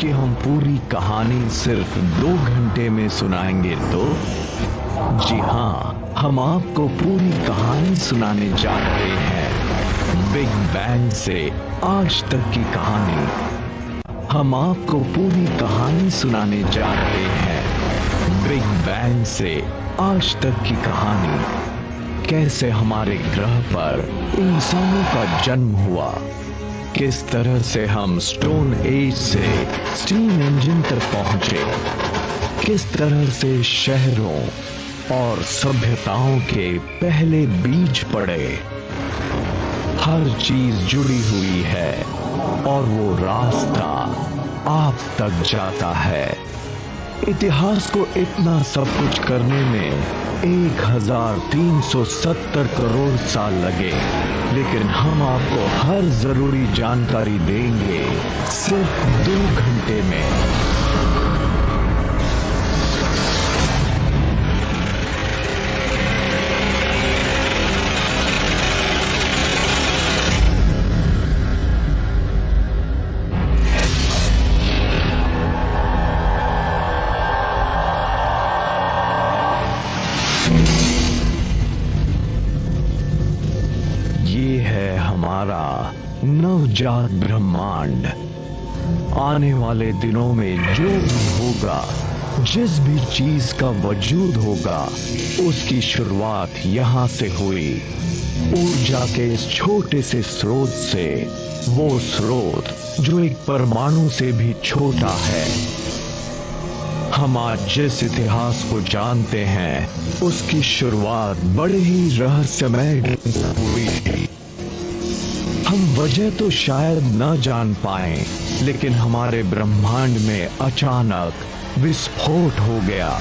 की हम पूरी कहानी सिर्फ 2 घंटे में सुनाएंगे तो जी हाँ, हम आपको पूरी कहानी सुनाने जा रहे हैं। बिग बैंग से आज तक की कहानी। हम आपको पूरी कहानी सुनाने जा रहे हैं। बिग बैंग से आज तक की कहानी। कैसे हमारे ग्रह पर इंसानों का जन्म हुआ, किस तरह से हम स्टोन एज से स्टीम इंजन तक पहुंचे, किस तरह से शहरों और सभ्यताओं के पहले बीज पड़े। हर चीज जुड़ी हुई है और वो रास्ता आप तक जाता है। इतिहास को इतना सब कुछ करने में 1370 करोड़ साल लगे, लेकिन हम आपको हर जरूरी जानकारी देंगे सिर्फ 2 घंटे में। नवजात ब्रह्मांड। आने वाले दिनों में जो भी होगा, जिस भी चीज का वजूद होगा, उसकी शुरुआत यहाँ से हुई। ऊर्जा के इस छोटे से स्रोत से, वो स्रोत जो एक परमाणु से भी छोटा है। हम आज जिस इतिहास को जानते हैं, उसकी शुरुआत बड़े ही रहस्यमय हुई थी। हम वजह तो शायद न जान पाए, लेकिन हमारे ब्रह्मांड में अचानक विस्फोट हो गया।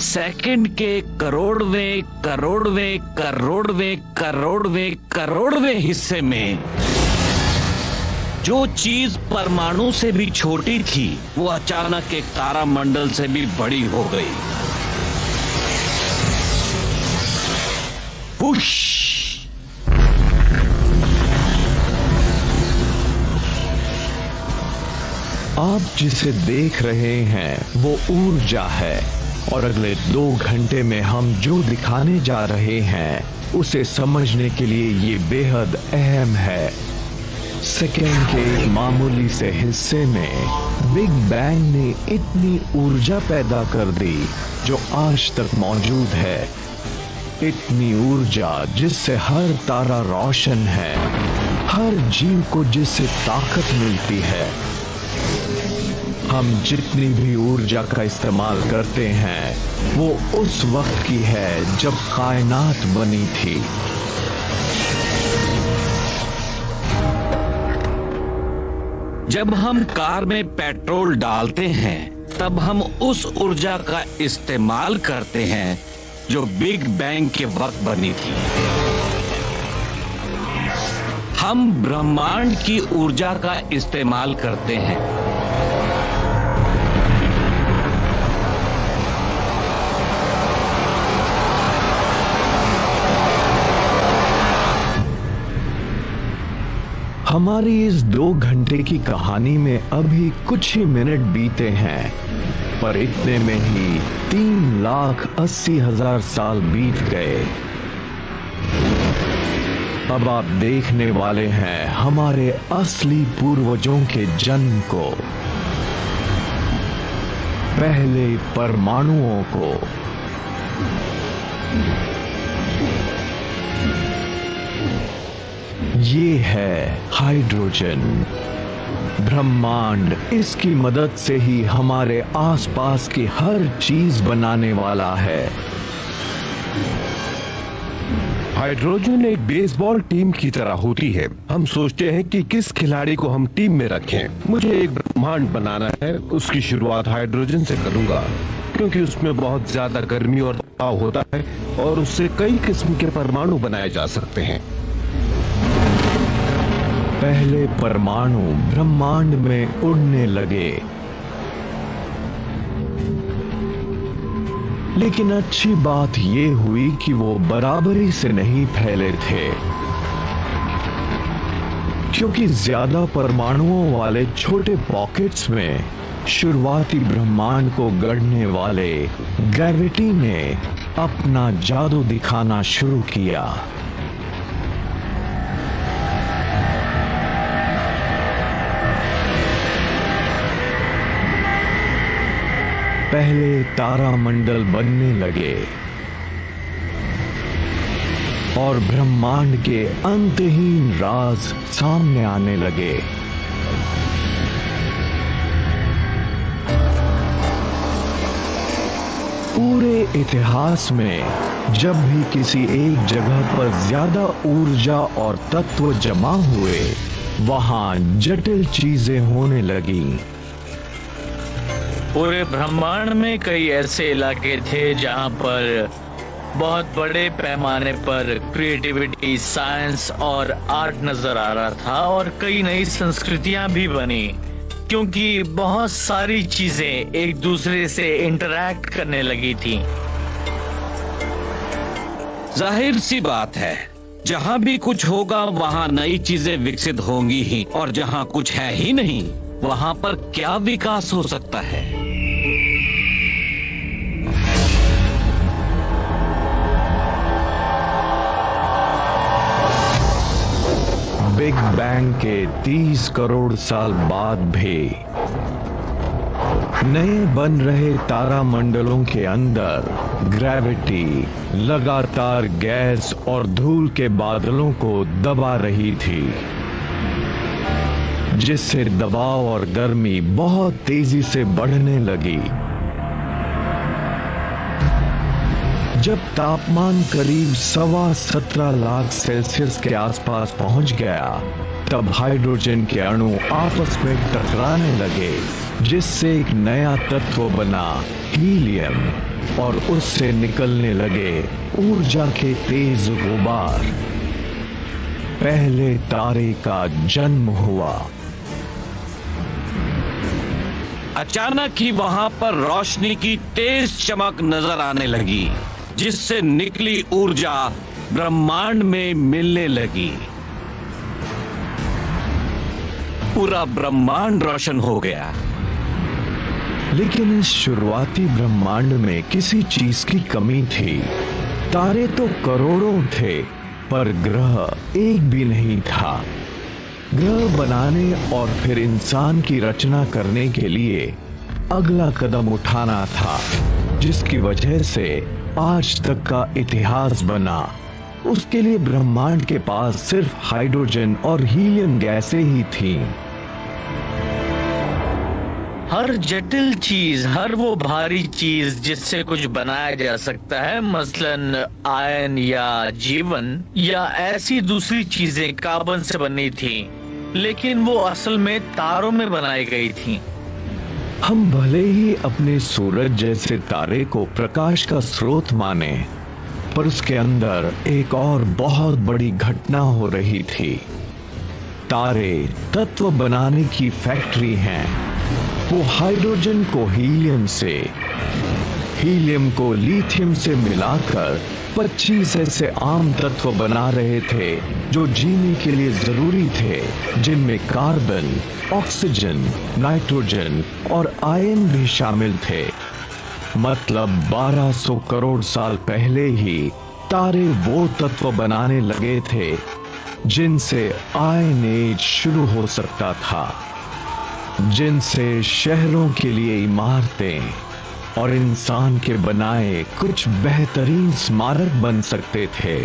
सेकंड के करोड़वें करोड़वें करोड़वें करोड़वें करोड़वें हिस्से में जो चीज परमाणु से भी छोटी थी, वो अचानक एक तारा मंडल से भी बड़ी हो गई। पुश! आप जिसे देख रहे हैं वो ऊर्जा है, और अगले 2 घंटे में हम जो दिखाने जा रहे हैं उसे समझने के लिए ये बेहद अहम है। सेकेंड के मामूली से हिस्से में बिग बैंग ने इतनी ऊर्जा पैदा कर दी जो आज तक मौजूद है। इतनी ऊर्जा जिससे हर तारा रोशन है, हर जीव को जिससे ताकत मिलती है। हम जितनी भी ऊर्जा का इस्तेमाल करते हैं वो उस वक्त की है जब कायनात बनी थी। जब हम कार में पेट्रोल डालते हैं, तब हम उस ऊर्जा का इस्तेमाल करते हैं जो बिग बैंग के वक्त बनी थी। हम ब्रह्मांड की ऊर्जा का इस्तेमाल करते हैं। हमारी इस 2 घंटे की कहानी में अभी कुछ ही मिनट बीते हैं, पर इतने में ही 3,80,000 साल बीत गए। अब आप देखने वाले हैं हमारे असली पूर्वजों के जन्म को, पहले परमाणुओं को। ये है हाइड्रोजन। ब्रह्मांड इसकी मदद से ही हमारे आसपास की हर चीज बनाने वाला है। हाइड्रोजन एक बेसबॉल टीम की तरह होती है। हम सोचते हैं कि किस खिलाड़ी को हम टीम में रखें। मुझे एक ब्रह्मांड बनाना है, उसकी शुरुआत हाइड्रोजन से करूंगा, क्योंकि उसमें बहुत ज्यादा गर्मी और दबाव होता है और उससे कई किस्म के परमाणु बनाए जा सकते हैं। पहले परमाणु ब्रह्मांड में उड़ने लगे। लेकिन अच्छी बात ये हुई कि वो बराबरी से नहीं फैले थे, क्योंकि ज्यादा परमाणुओं वाले छोटे पॉकेट्स में शुरुआती ब्रह्मांड को गढ़ने वाले ग्रेविटी ने अपना जादू दिखाना शुरू किया। पहले तारामंडल बनने लगे और ब्रह्मांड के अंतहीन राज सामने आने लगे। पूरे इतिहास में जब भी किसी एक जगह पर ज्यादा ऊर्जा और तत्व जमा हुए, वहां जटिल चीजें होने लगी। पूरे ब्रह्मांड में कई ऐसे इलाके थे जहां पर बहुत बड़े पैमाने पर क्रिएटिविटी, साइंस और आर्ट नजर आ रहा था, और कई नई संस्कृतियां भी बनी, क्योंकि बहुत सारी चीजें एक दूसरे से इंटरैक्ट करने लगी थी। जाहिर सी बात है, जहां भी कुछ होगा वहां नई चीजें विकसित होंगी ही, और जहां कुछ है ही नहीं वहां पर क्या विकास हो सकता है। बिग बैंग के 30 करोड़ साल बाद भी नए बन रहे तारामंडलों के अंदर ग्रेविटी लगातार गैस और धूल के बादलों को दबा रही थी, जिससे दबाव और गर्मी बहुत तेजी से बढ़ने लगी। जब तापमान करीब 17.25 लाख सेल्सियस के आसपास पहुंच गया, तब हाइड्रोजन के अणु आपस में टकराने लगे, जिससे एक नया तत्व बना हीलियम, और उससे निकलने लगे ऊर्जा के तेज गुबार। पहले तारे का जन्म हुआ। अचानक ही वहां पर रोशनी की तेज चमक नजर आने लगी, जिससे निकली ऊर्जा ब्रह्मांड में मिलने लगी। पूरा ब्रह्मांड रोशन हो गया। लेकिन इस शुरुआती ब्रह्मांड में किसी चीज की कमी थी। तारे तो करोड़ों थे, पर ग्रह एक भी नहीं था। ग्रह बनाने और फिर इंसान की रचना करने के लिए अगला कदम उठाना था, जिसकी वजह से आज तक का इतिहास बना। उसके लिए ब्रह्मांड के पास सिर्फ हाइड्रोजन और हीलियम गैसें ही थीं। हर जटिल चीज, हर वो भारी चीज जिससे कुछ बनाया जा सकता है, मसलन आयन या जीवन या ऐसी दूसरी चीजें कार्बन से बनी थी, लेकिन वो असल में तारों में बनाई गई थी। हम भले ही अपने सूरज जैसे तारे को प्रकाश का स्रोत माने, पर उसके अंदर एक और बहुत बड़ी घटना हो रही थी। तारे तत्व बनाने की फैक्ट्री हैं। वो हाइड्रोजन को हीलियम से, हीलियम को लिथियम से मिलाकर 25 ऐसे आम तत्व बना रहे थे जो जीने के लिए जरूरी थे, जिनमें कार्बन, ऑक्सीजन, नाइट्रोजन और आयन भी शामिल थे। मतलब 1200 करोड़ साल पहले ही तारे वो तत्व बनाने लगे थे जिनसे आयन एज शुरू हो सकता था, जिनसे शहरों के लिए इमारतें और इंसान के बनाए कुछ बेहतरीन स्मारक बन सकते थे।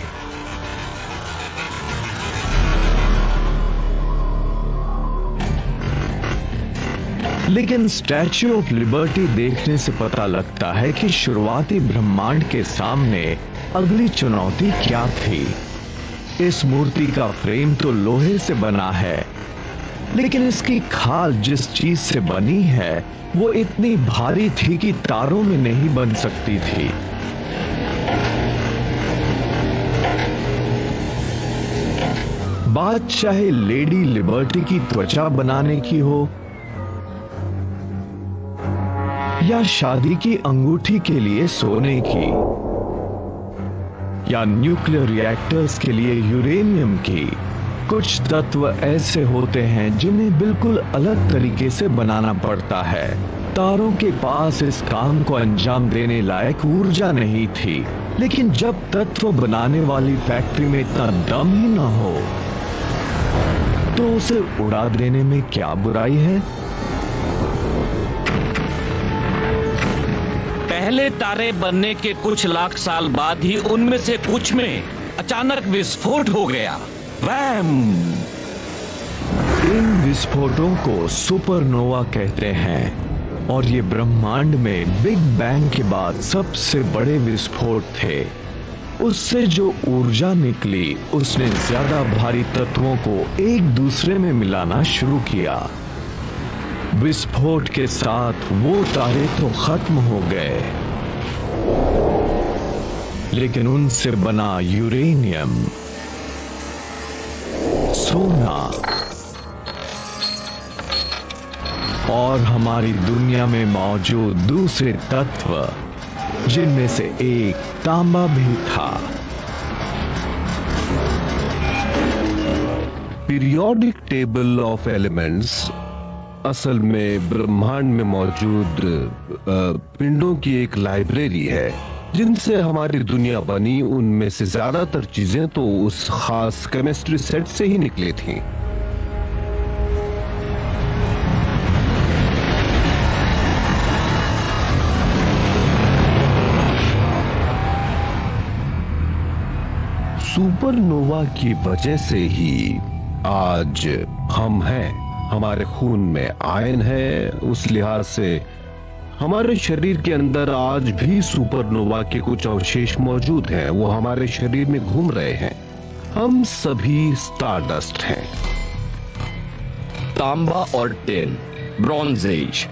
लेकिन स्टैच्यू ऑफ लिबर्टी देखने से पता लगता है कि शुरुआती ब्रह्मांड के सामने अगली चुनौती क्या थी। इस मूर्ति का फ्रेम तो लोहे से बना है, लेकिन इसकी खाल जिस चीज से बनी है वो इतनी भारी थी कि तारों में नहीं बन सकती थी। बात चाहे लेडी लिबर्टी की त्वचा बनाने की हो या शादी की अंगूठी के लिए सोने की, या न्यूक्लियर रिएक्टर्स के लिए यूरेनियम की। कुछ तत्व ऐसे होते हैं जिन्हें बिल्कुल अलग तरीके से बनाना पड़ता है। तारों के पास इस काम को अंजाम देने लायक ऊर्जा नहीं थी, लेकिन जब तत्व बनाने वाली फैक्ट्री में इतना दम ही ना हो तो उसे उड़ा देने में क्या बुराई है। पहले तारे बनने के कुछ लाख साल बाद ही उनमें से कुछ में अचानक विस्फोट हो गया। वैम! इन विस्फोटों को सुपरनोवा कहते हैं और ये ब्रह्मांड में बिग बैंग के बाद सबसे बड़े विस्फोट थे। उससे जो ऊर्जा निकली उसने ज्यादा भारी तत्वों को एक दूसरे में मिलाना शुरू किया। विस्फोट के साथ वो तारे तो खत्म हो गए, लेकिन उनसे बना यूरेनियम, सोना और हमारी दुनिया में मौजूद दूसरे तत्व, जिनमें से एक तांबा भी था। पीरियोडिक टेबल ऑफ एलिमेंट्स असल में ब्रह्मांड में मौजूद पिंडों की एक लाइब्रेरी है जिनसे हमारी दुनिया बनी। उनमें से ज्यादातर चीजें तो उस खास केमिस्ट्री सेट से ही निकली थी। सुपरनोवा की वजह से ही आज हम हैं। हमारे खून में आयरन है, उस लिहाज से हमारे शरीर के अंदर आज भी सुपरनोवा के कुछ अवशेष मौजूद हैं। वो हमारे शरीर में घूम रहे हैं। हम सभी स्टारडस्ट हैं। तांबा और टिन, ब्रॉन्ज एज।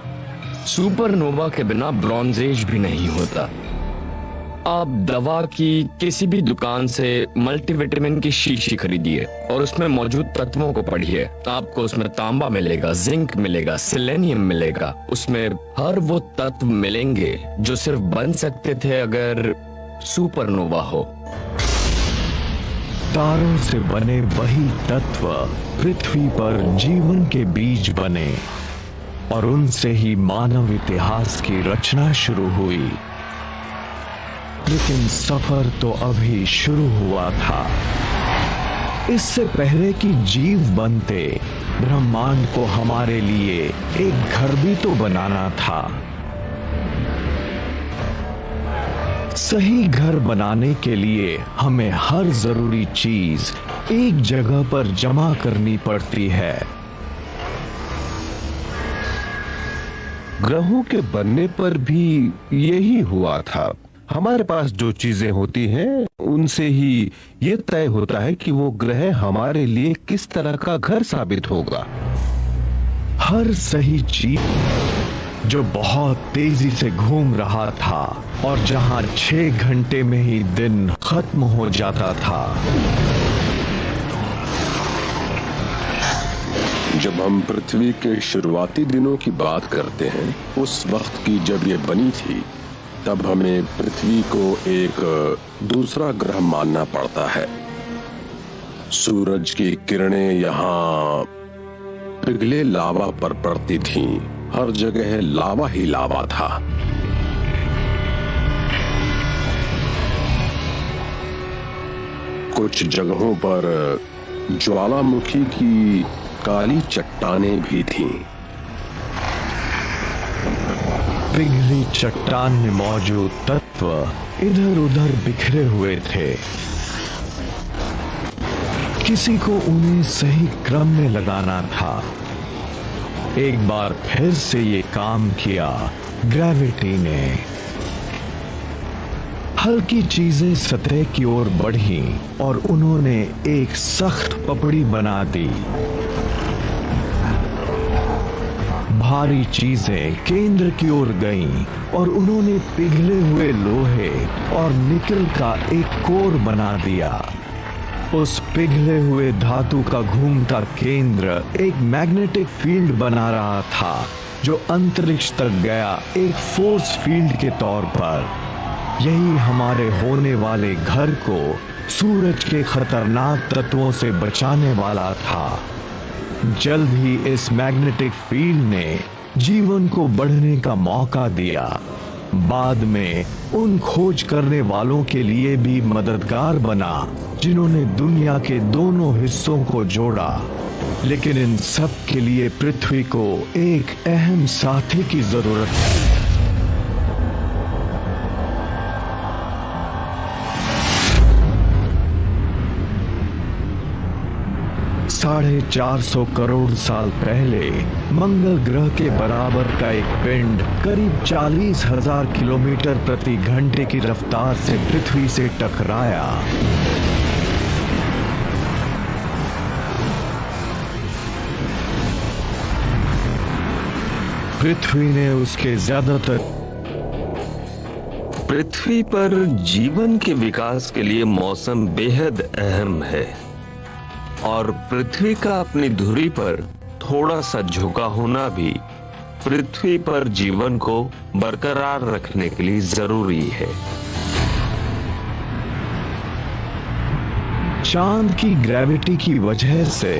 सुपरनोवा के बिना ब्रॉन्ज एज भी नहीं होता। आप दवा की किसी भी दुकान से मल्टीविटामिन की शीशी खरीदिए और उसमें मौजूद तत्वों को पढ़िए। आपको उसमें तांबा मिलेगा, जिंक मिलेगा, सेलेनियम मिलेगा। उसमें हर वो तत्व मिलेंगे जो सिर्फ बन सकते थे अगर सुपरनोवा हो। तारों से बने वही तत्व पृथ्वी पर जीवन के बीज बने और उनसे ही मानव इतिहास की रचना शुरू हुई। लेकिन सफर तो अभी शुरू हुआ था। इससे पहले कि जीव बनते, ब्रह्मांड को हमारे लिए एक घर भी तो बनाना था। सही घर बनाने के लिए हमें हर जरूरी चीज एक जगह पर जमा करनी पड़ती है। ग्रहों के बनने पर भी यही हुआ था। हमारे पास जो चीजें होती हैं उनसे ही ये तय होता है कि वो ग्रह हमारे लिए किस तरह का घर साबित होगा। हर सही चीज जो बहुत तेजी से घूम रहा था और जहां 6 घंटे में ही दिन खत्म हो जाता था। जब हम पृथ्वी के शुरुआती दिनों की बात करते हैं, उस वक्त की जब ये बनी थी, तब हमें पृथ्वी को एक दूसरा ग्रह मानना पड़ता है। सूरज की किरणें यहाँ पिघले लावा पर पड़ती थीं। हर जगह लावा ही लावा था। कुछ जगहों पर ज्वालामुखी की काली चट्टानें भी थीं। पिघली चट्टान में मौजूद तत्व इधर उधर बिखरे हुए थे। किसी को उन्हें सही क्रम में लगाना था। एक बार फिर से ये काम किया ग्रेविटी ने। हल्की चीजें सतह की ओर बढ़ी और उन्होंने एक सख्त पपड़ी बना दी। भारी चीजें केंद्र की ओर गईं और उन्होंने पिघले हुए लोहे और निकल का एक कोर बना दिया। उस पिघले हुए धातु का घूमता केंद्र एक मैग्नेटिक फील्ड बना रहा था जो अंतरिक्ष तक गया एक फोर्स फील्ड के तौर पर। यही हमारे होने वाले घर को सूरज के खतरनाक तत्वों से बचाने वाला था। जल्द ही इस मैग्नेटिक फील्ड ने जीवन को बढ़ने का मौका दिया। बाद में उन खोज करने वालों के लिए भी मददगार बना जिन्होंने दुनिया के दोनों हिस्सों को जोड़ा। लेकिन इन सब के लिए पृथ्वी को एक अहम साथी की जरूरत थी। 450 करोड़ साल पहले मंगल ग्रह के बराबर का एक पिंड करीब 40,000 किलोमीटर प्रति घंटे की रफ्तार से पृथ्वी से टकराया। पृथ्वी ने उसके ज्यादातर पृथ्वी पर जीवन के विकास के लिए मौसम बेहद अहम है और पृथ्वी का अपनी धुरी पर थोड़ा सा झुका होना भी पृथ्वी पर जीवन को बरकरार रखने के लिए जरूरी है। चांद की ग्रेविटी की वजह से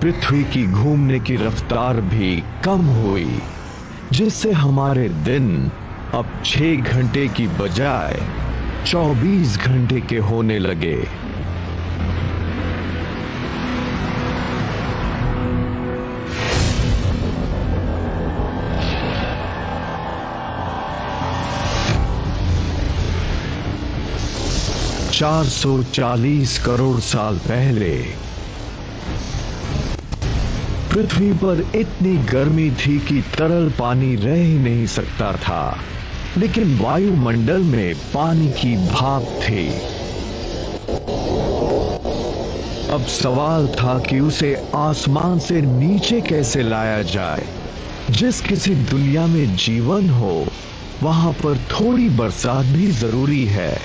पृथ्वी की घूमने की रफ्तार भी कम हुई, जिससे हमारे दिन अब 6 घंटे की बजाय 24 घंटे के होने लगे। $440 करोड़ साल पहले पृथ्वी पर इतनी गर्मी थी कि तरल पानी रह ही नहीं सकता था, लेकिन वायुमंडल में पानी की भाप थी। अब सवाल था कि उसे आसमान से नीचे कैसे लाया जाए। जिस किसी दुनिया में जीवन हो, वहां पर थोड़ी बरसात भी जरूरी है।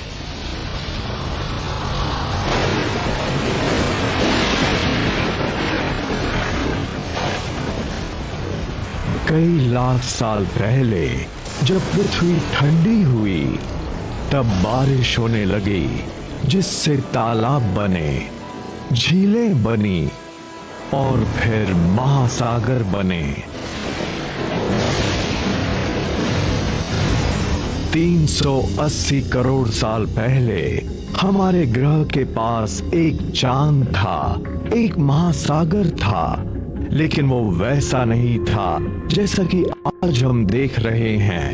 कई लाख साल पहले जब पृथ्वी ठंडी हुई, तब बारिश होने लगी, जिससे तालाब बने, झीलें बनी और फिर महासागर बने। 380 करोड़ साल पहले हमारे ग्रह के पास एक चांद था, एक महासागर था, लेकिन वो वैसा नहीं था जैसा कि आज हम देख रहे हैं।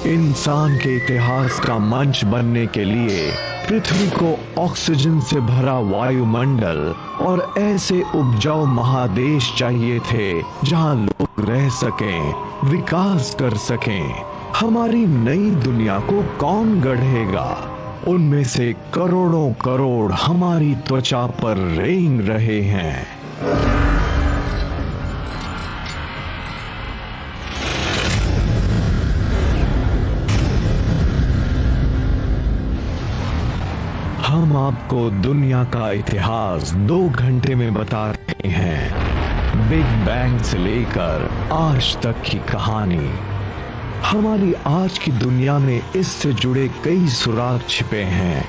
इंसान के इतिहास का मंच बनने के लिए पृथ्वी को ऑक्सीजन से भरा वायुमंडल और ऐसे उपजाऊ महादेश चाहिए थे जहां लोग रह सकें, विकास कर सकें। हमारी नई दुनिया को कौन गढ़ेगा? उनमें से करोड़ों करोड़ हमारी त्वचा पर रेंग रहे हैं। हम आपको दुनिया का इतिहास 2 घंटे में बता रहे हैं, बिग बैंग से लेकर आज तक की कहानी। हमारी आज की दुनिया में इससे जुड़े कई सुराग छिपे हैं।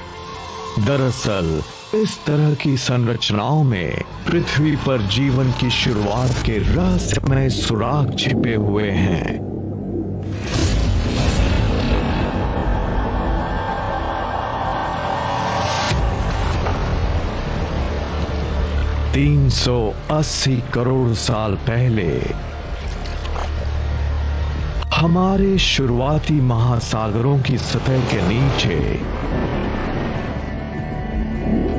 दरअसल इस तरह की संरचनाओं में पृथ्वी पर जीवन की शुरुआत के रहस्यमय सुराग छिपे हुए हैं। $380 करोड़ साल पहले हमारे शुरुआती महासागरों की सतह के नीचे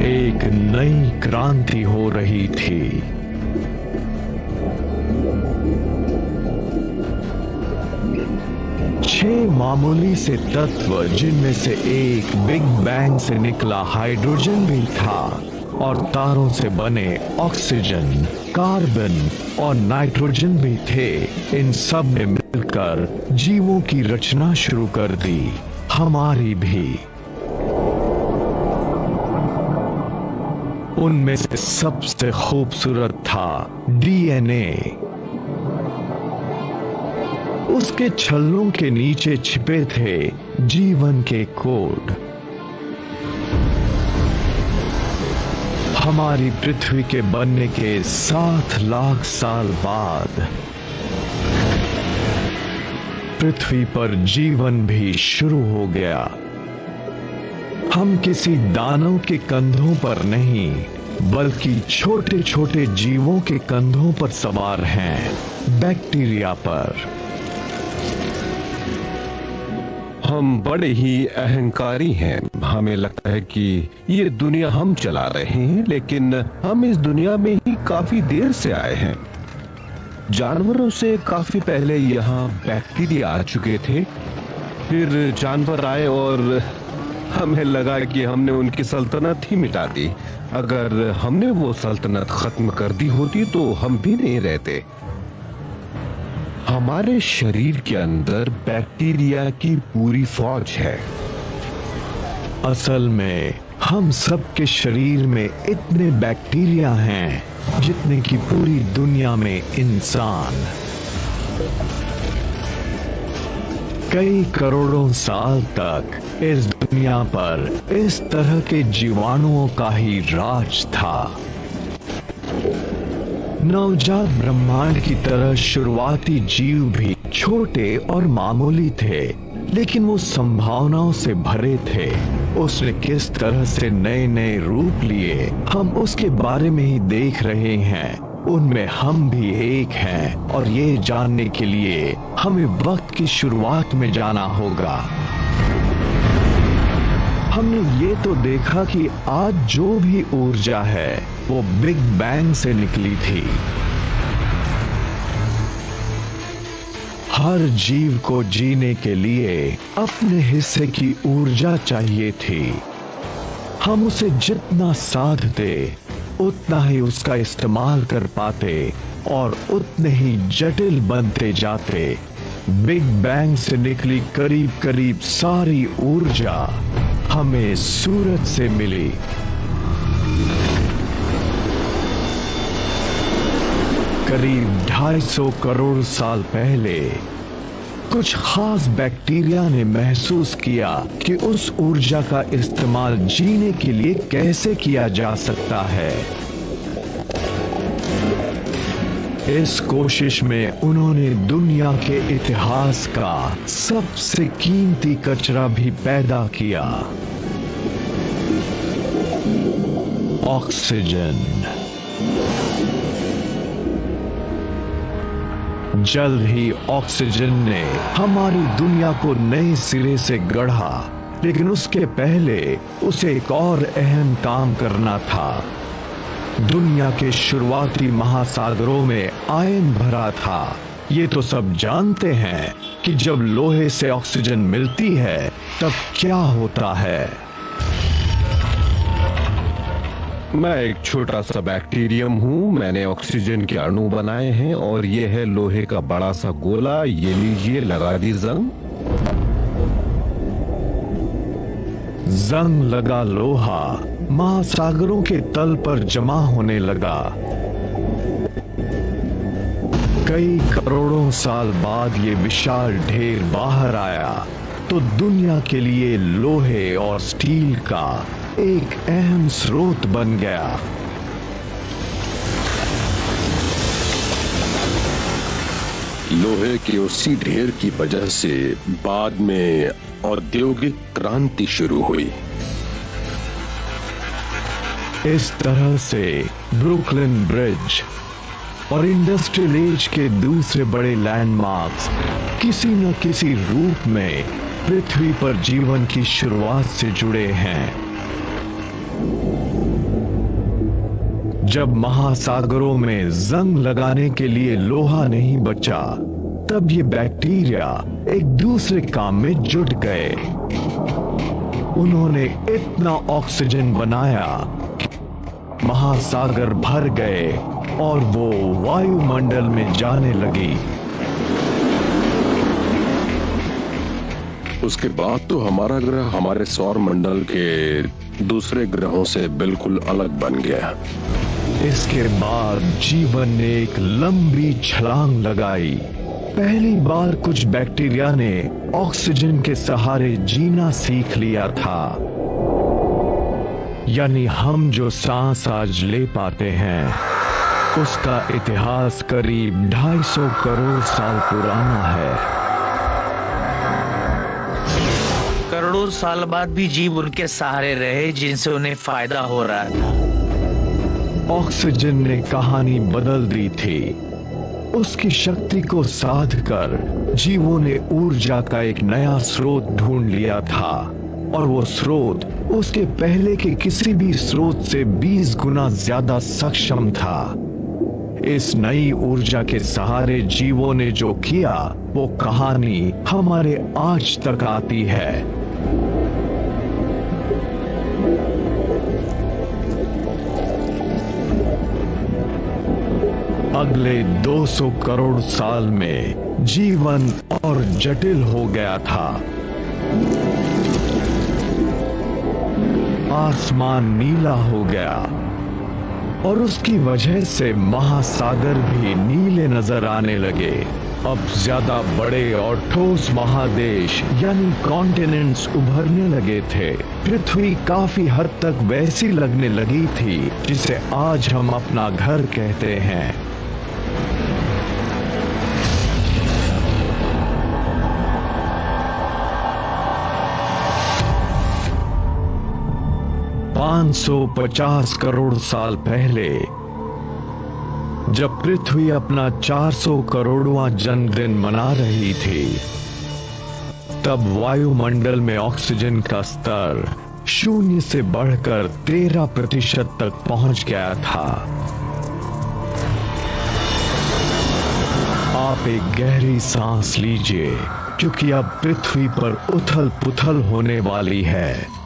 एक नई क्रांति हो रही थी। छह मामूली से तत्व, जिनमें से एक बिग बैंग से निकला हाइड्रोजन भी था और तारों से बने ऑक्सीजन, कार्बन और नाइट्रोजन भी थे, इन सब ने मिलकर जीवों की रचना शुरू कर दी, हमारी भी। उनमें से सबसे खूबसूरत था डीएनए। उसके छल्लों के नीचे छिपे थे जीवन के कोड। हमारी पृथ्वी के बनने के 7 लाख साल बाद पृथ्वी पर जीवन भी शुरू हो गया। हम किसी दानव के कंधों पर नहीं, बल्कि छोटे छोटे जीवों के कंधों पर सवार हैं, बैक्टीरिया पर। हम बड़े ही अहंकारी हैं। हमें लगता है कि ये दुनिया हम चला रहे हैं, लेकिन हम इस दुनिया में ही काफी देर से आए हैं। जानवरों से काफी पहले यहाँ बैक्टीरिया आ चुके थे, फिर जानवर आए और हमें लगा कि हमने उनकी सल्तनत ही मिटा दी। अगर हमने वो सल्तनत खत्म कर दी होती तो हम भी नहीं रहते। हमारे शरीर के अंदर बैक्टीरिया की पूरी फौज है। असल में हम सब के शरीर में इतने बैक्टीरिया हैं जितने की पूरी दुनिया में इंसान। कई करोड़ों साल तक इस दुनिया पर इस तरह के जीवाणुओं का ही राज था। नवजात ब्रह्मांड की तरह शुरुआती जीव भी छोटे और मामूली थे, लेकिन वो संभावनाओं से भरे थे। उसने किस तरह से नए नए रूप लिए, हम उसके बारे में ही देख रहे हैं। उनमें हम भी एक हैं, और ये जानने के लिए हमें वक्त की शुरुआत में जाना होगा। हमने ये तो देखा कि आज जो भी ऊर्जा है वो बिग बैंग से निकली थी। हर जीव को जीने के लिए अपने हिस्से की ऊर्जा चाहिए थी। हम उसे जितना साधते उतना ही उसका इस्तेमाल कर पाते और उतने ही जटिल बनते जाते। बिग बैंग से निकली करीब करीब सारी ऊर्जा हमें सूरज से मिली। करीब 250 करोड़ साल पहले कुछ खास बैक्टीरिया ने महसूस किया कि उस ऊर्जा का इस्तेमाल जीने के लिए कैसे किया जा सकता है। इस कोशिश में उन्होंने दुनिया के इतिहास का सबसे कीमती कचरा भी पैदा किया, ऑक्सीजन। जल्द ही ऑक्सीजन ने हमारी दुनिया को नए सिरे से गढ़ा, लेकिन उसके पहले उसे एक और अहम काम करना था। दुनिया के शुरुआती महासागरों में आयन भरा था। ये तो सब जानते हैं कि जब लोहे से ऑक्सीजन मिलती है तब क्या होता है। मैं एक छोटा सा बैक्टीरियम हूँ। मैंने ऑक्सीजन के अणु बनाए हैं और ये है लोहे का बड़ा सा गोला। ये लीजिए, लगा दी जंग। जंग लगा लोहा महासागरों के तल पर जमा होने लगा। कई करोड़ों साल बाद ये विशाल ढेर बाहर आया तो दुनिया के लिए लोहे और स्टील का एक अहम स्रोत बन गया। लोहे के उसी ढेर की वजह से बाद में औद्योगिक क्रांति शुरू हुई। इस तरह से ब्रुकलिन ब्रिज और इंडस्ट्रियल एज के दूसरे बड़े लैंडमार्क्स किसी न किसी रूप में पृथ्वी पर जीवन की शुरुआत से जुड़े हैं। जब महासागरों में जंग लगाने के लिए लोहा नहीं बचा, तब ये बैक्टीरिया एक दूसरे काम में जुट गए। उन्होंने इतना ऑक्सीजन बनाया कि महासागर भर गए और वो वायुमंडल में जाने लगी। उसके बाद तो हमारा ग्रह हमारे सौर मंडल के दूसरे ग्रहों से बिल्कुल अलग बन गया। इसके बाद जीवन ने एक लंबी छलांग लगाई। पहली बार कुछ बैक्टीरिया ने ऑक्सीजन के सहारे जीना सीख लिया था। यानी हम जो सांस आज ले पाते हैं उसका इतिहास करीब 250 करोड़ साल पुराना है। करोड़ों साल बाद भी जीव उनके सहारे रहे जिनसे उन्हें फायदा हो रहा था। ऑक्सीजन ने कहानी बदल दी थी। उसकी शक्ति को साध कर जीवों ने ऊर्जा का एक नया स्रोत ढूंढ लिया था और वो स्रोत उसके पहले के किसी भी स्रोत से 20 गुना ज्यादा सक्षम था। इस नई ऊर्जा के सहारे जीवों ने जो किया वो कहानी हमारे आज तक आती है। अगले 200 करोड़ साल में जीवन और जटिल हो गया था। आसमान नीला हो गया और उसकी वजह से महासागर भी नीले नजर आने लगे। अब ज्यादा बड़े और ठोस महादेश यानी कॉन्टिनेंट्स उभरने लगे थे। पृथ्वी काफी हद तक वैसी लगने लगी थी जिसे आज हम अपना घर कहते हैं। $550 करोड़ साल पहले जब पृथ्वी अपना 400 करोड़वां जन्मदिन मना रही थी, तब वायुमंडल में ऑक्सीजन का स्तर 0 से बढ़कर 13% तक पहुंच गया था। आप एक गहरी सांस लीजिए, क्योंकि अब पृथ्वी पर उथल पुथल होने वाली है।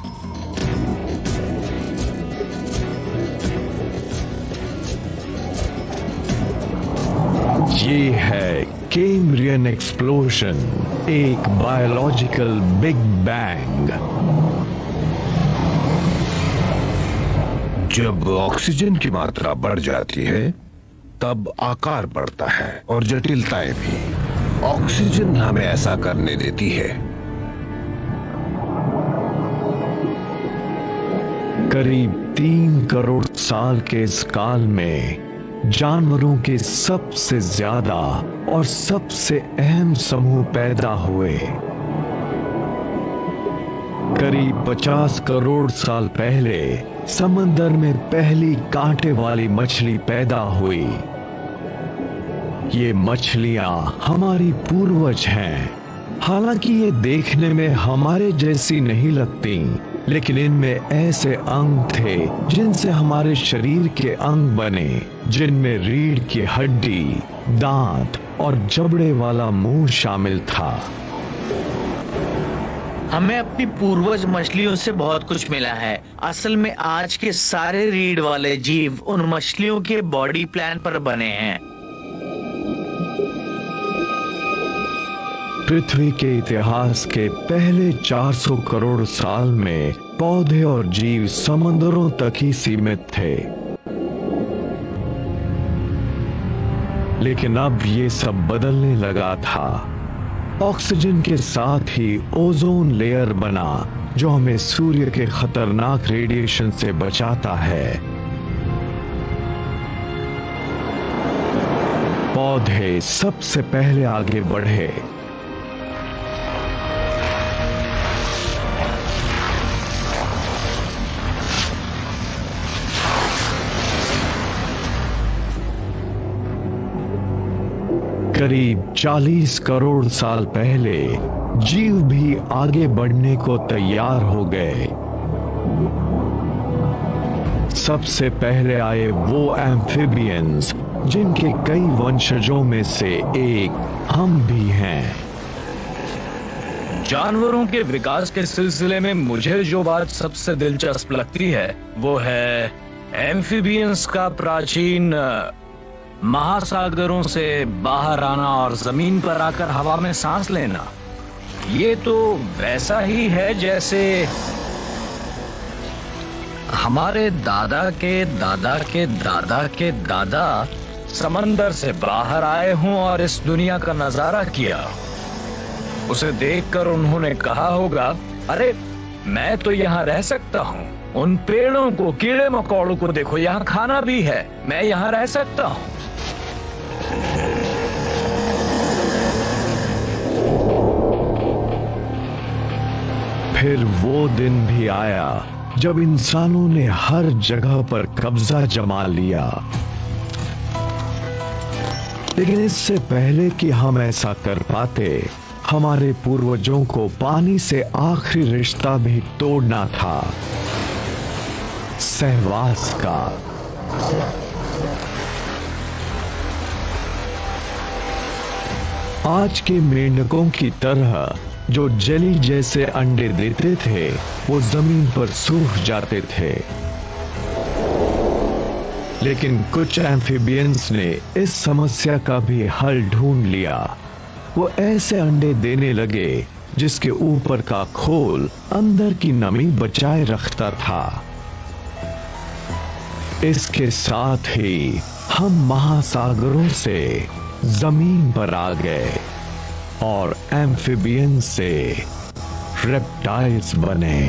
ये है कैम्ब्रियन एक्सप्लोजन, एक बायोलॉजिकल बिग बैंग। जब ऑक्सीजन की मात्रा बढ़ जाती है तब आकार बढ़ता है और जटिलताएं भी। ऑक्सीजन हमें ऐसा करने देती है। करीब 3 करोड़ साल के इस काल में जानवरों के सबसे ज्यादा और सबसे अहम समूह पैदा हुए। करीब 50 करोड़ साल पहले समंदर में पहली कांटे वाली मछली पैदा हुई। ये मछलियां हमारी पूर्वज हैं। हालांकि ये देखने में हमारे जैसी नहीं लगती, लेकिन इनमें ऐसे अंग थे जिनसे हमारे शरीर के अंग बने, जिनमें रीढ़ की हड्डी, दांत और जबड़े वाला मुंह शामिल था। हमें अपनी पूर्वज मछलियों से बहुत कुछ मिला है। असल में आज के सारे रीढ़ वाले जीव उन मछलियों के बॉडी प्लान पर बने हैं। पृथ्वी के इतिहास के पहले 400 करोड़ साल में पौधे और जीव समंदरों तक ही सीमित थे, लेकिन अब ये सब बदलने लगा था। ऑक्सीजन के साथ ही ओजोन लेयर बना, जो हमें सूर्य के खतरनाक रेडिएशन से बचाता है। पौधे सबसे पहले आगे बढ़े। करीब 40 करोड़ साल पहले जीव भी आगे बढ़ने को तैयार हो गए। सबसे पहले आए वो एम्फिबियंस जिनके कई वंशजों में से एक हम भी हैं। जानवरों के विकास के सिलसिले में मुझे जो बात सबसे दिलचस्प लगती है वो है एम्फिबियंस का प्राचीन महासागरों से बाहर आना और जमीन पर आकर हवा में सांस लेना। ये तो वैसा ही है जैसे हमारे दादा के दादा के दादा के दादा समंदर से बाहर आए हों और इस दुनिया का नजारा किया। उसे देखकर उन्होंने कहा होगा, अरे मैं तो यहाँ रह सकता हूँ। उन पेड़ों को, कीड़े मकोड़ों को देखो, यहाँ खाना भी है, मैं यहाँ रह सकता हूँ। फिर वो दिन भी आया जब इंसानों ने हर जगह पर कब्जा जमा लिया। लेकिन इससे पहले कि हम ऐसा कर पाते, हमारे पूर्वजों को पानी से आखिरी रिश्ता भी तोड़ना था, सहवास का। आज के मेंढकों की तरह जो जली जैसे अंडे देते थे, वो जमीन पर सूख जाते थे। लेकिन कुछ एम्फिबियंस ने इस समस्या का भी हल ढूंढ लिया। वो ऐसे अंडे देने लगे जिसके ऊपर का खोल अंदर की नमी बचाए रखता था। इसके साथ ही हम महासागरों से जमीन पर आ गए और एम्फिबियन से रेप्टाइल्स बने।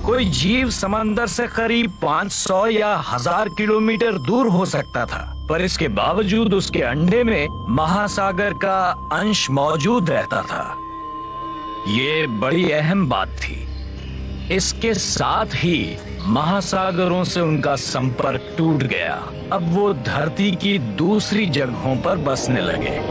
कोई जीव समंदर से करीब 500 या 1000 किलोमीटर दूर हो सकता था, पर इसके बावजूद उसके अंडे में महासागर का अंश मौजूद रहता था। ये बड़ी अहम बात थी। इसके साथ ही महासागरों से उनका संपर्क टूट गया। अब वो धरती की दूसरी जगहों पर बसने लगे।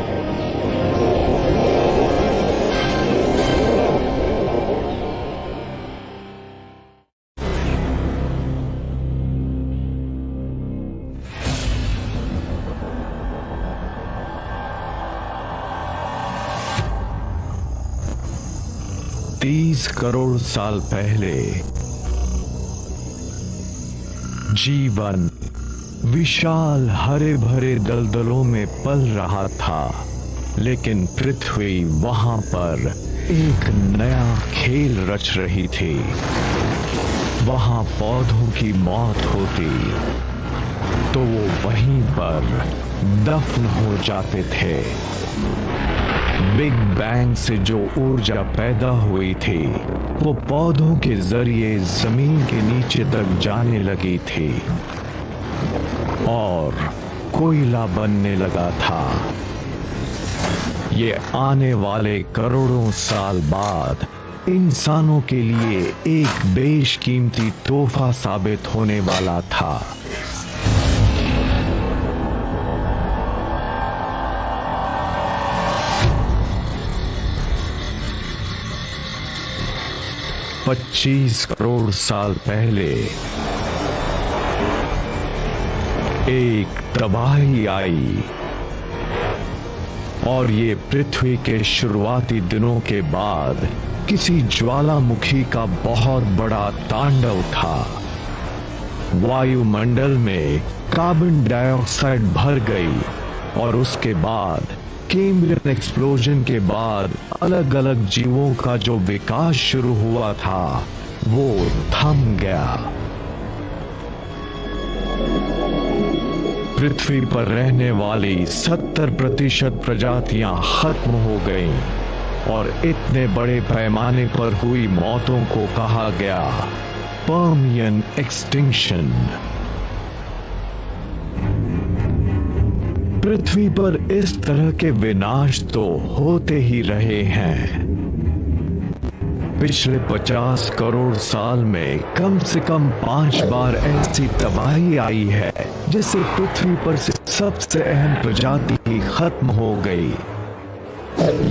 तीस करोड़ साल पहले जीवन विशाल हरे भरे दलदलों में पल रहा था, लेकिन पृथ्वी वहां पर एक नया खेल रच रही थी। वहां पौधों की मौत होती तो वो वहीं पर दफन हो जाते थे। बिग बैंग से जो ऊर्जा पैदा हुई थी, वो पौधों के जरिए जमीन के नीचे तक जाने लगी थी और कोयला बनने लगा था। ये आने वाले करोड़ों साल बाद इंसानों के लिए एक बेशकीमती तोहफा साबित होने वाला था। पच्चीस करोड़ साल पहले एक तबाही आई और ये पृथ्वी के शुरुआती दिनों के बाद किसी ज्वालामुखी का बहुत बड़ा तांडव था। वायुमंडल में कार्बन डाइऑक्साइड भर गई और उसके बाद कैम्ब्रियन एक्सप्लोजन के बाद अलग अलग जीवों का जो विकास शुरू हुआ था, वो थम गया। पृथ्वी पर रहने वाली 70% प्रजातियां खत्म हो गईं और इतने बड़े पैमाने पर हुई मौतों को कहा गया पर्मियन एक्सटिंक्शन। पृथ्वी पर इस तरह के विनाश तो होते ही रहे हैं। पिछले 50 करोड़ साल में कम से कम 5 बार ऐसी तबाही आई है जिससे पृथ्वी पर से सबसे अहम प्रजाति ही खत्म हो गई।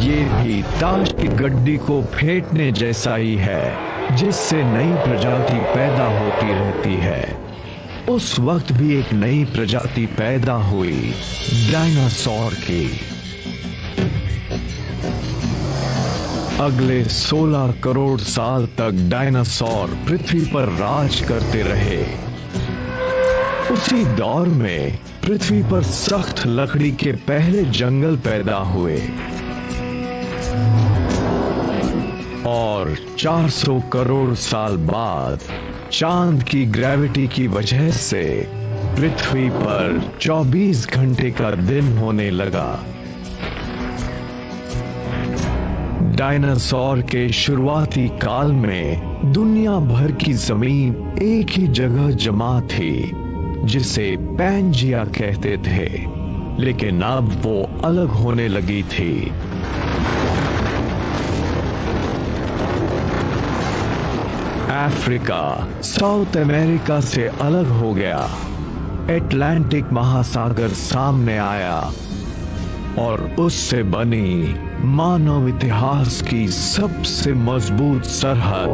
ये भी ताश की गड्डी को फेंटने जैसा ही है, जिससे नई प्रजाति पैदा होती रहती है। उस वक्त भी एक नई प्रजाति पैदा हुई, डायनासोर की। अगले 16 करोड़ साल तक डायनासोर पृथ्वी पर राज करते रहे। उसी दौर में पृथ्वी पर सख्त लकड़ी के पहले जंगल पैदा हुए और 400 करोड़ साल बाद चांद की ग्रेविटी की वजह से पृथ्वी पर 24 घंटे का दिन होने लगा। डायनासोर के शुरुआती काल में दुनिया भर की जमीन एक ही जगह जमा थी, जिसे पैंजिया कहते थे, लेकिन अब वो अलग होने लगी थी। अफ्रीका साउथ अमेरिका से अलग हो गया। अटलांटिक महासागर सामने आया और उससे बनी मानव इतिहास की सबसे मजबूत सरहद,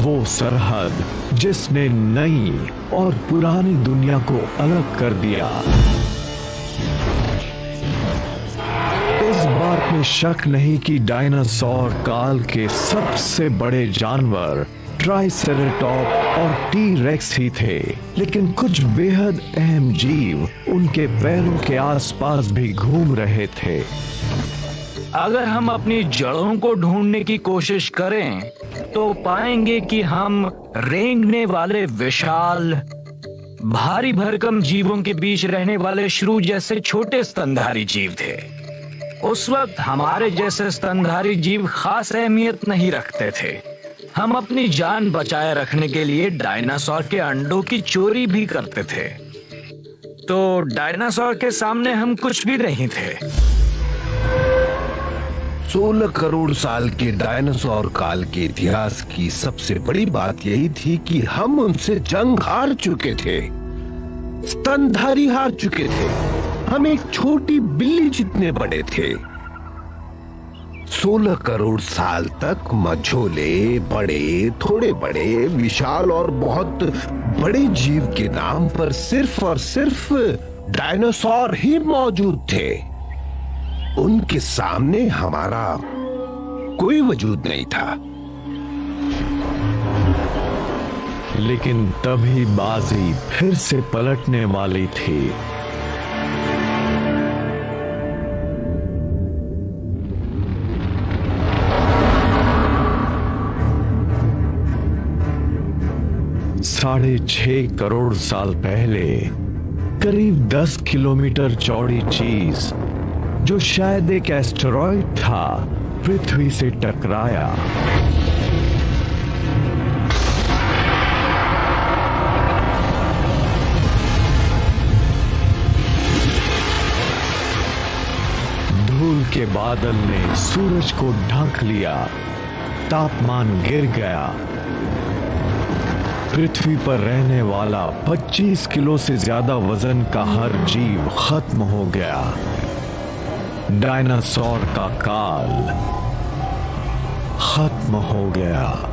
वो सरहद जिसने नई और पुरानी दुनिया को अलग कर दिया। इस बात में शक नहीं कि डायनासोर काल के सबसे बड़े जानवर ट्राइसेरेटॉप और टी-रेक्स ही थे, लेकिन कुछ बेहद अहम जीव उनके पैरों के आसपास भी घूम रहे थे। अगर हम अपनी जड़ों को ढूंढने की कोशिश करें तो पाएंगे कि हम रेंगने वाले विशाल भारी भरकम जीवों के बीच रहने वाले श्रू जैसे छोटे स्तनधारी जीव थे। उस वक्त हमारे जैसे स्तनधारी जीव खास अहमियत नहीं रखते थे। हम अपनी जान बचाए रखने के लिए डायनासोर के अंडों की चोरी भी करते थे। तो डायनासोर के सामने हम कुछ भी नहीं थे। 16 करोड़ साल के डायनासोर काल के इतिहास की सबसे बड़ी बात यही थी कि हम उनसे जंग हार चुके थे, स्तनधारी हार चुके थे। हम एक छोटी बिल्ली जितने बड़े थे। 16 करोड़ साल तक मझोले, बड़े, थोड़े बड़े, विशाल और बहुत बड़े जीव के नाम पर सिर्फ और सिर्फ डायनासोर ही मौजूद थे। उनके सामने हमारा कोई वजूद नहीं था। लेकिन तभी बाजी फिर से पलटने वाली थी। साढ़े 6 करोड़ साल पहले करीब 10 किलोमीटर चौड़ी चीज, जो शायद एक एस्टेरॉयड था, पृथ्वी से टकराया। धूल के बादल ने सूरज को ढक लिया, तापमान गिर गया। पृथ्वी पर रहने वाला 25 किलो से ज्यादा वजन का हर जीव खत्म हो गया। डायनासोर का काल खत्म हो गया।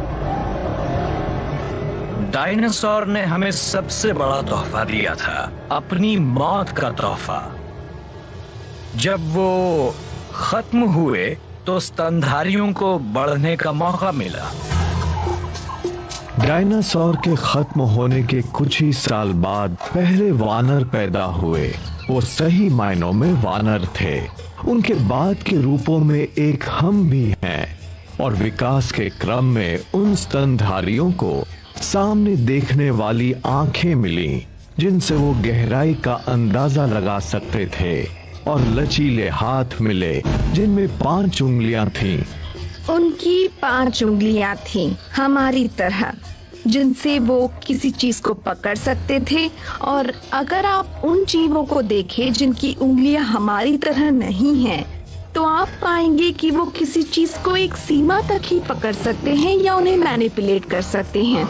डायनासोर ने हमें सबसे बड़ा तोहफा दिया था, अपनी मौत का तोहफा। जब वो खत्म हुए तो स्तनधारियों को बढ़ने का मौका मिला। डायनासोर के खत्म होने के कुछ ही साल बाद पहले वानर पैदा हुए। वो सही मायनों में वानर थे। उनके बाद के रूपों में एक हम भी हैं, और विकास के क्रम में उन स्तनधारियों को सामने देखने वाली आंखें मिली, जिनसे वो गहराई का अंदाजा लगा सकते थे, और लचीले हाथ मिले जिनमें 5 उंगलियां थीं। उनकी 5 उंगलियां थीं, हमारी तरह, जिनसे वो किसी चीज को पकड़ सकते थे। और अगर आप उन जीवों को देखें जिनकी उंगलियां हमारी तरह नहीं हैं, तो आप पाएंगे कि वो किसी चीज को एक सीमा तक ही पकड़ सकते हैं या उन्हें मैनिपुलेट कर सकते हैं।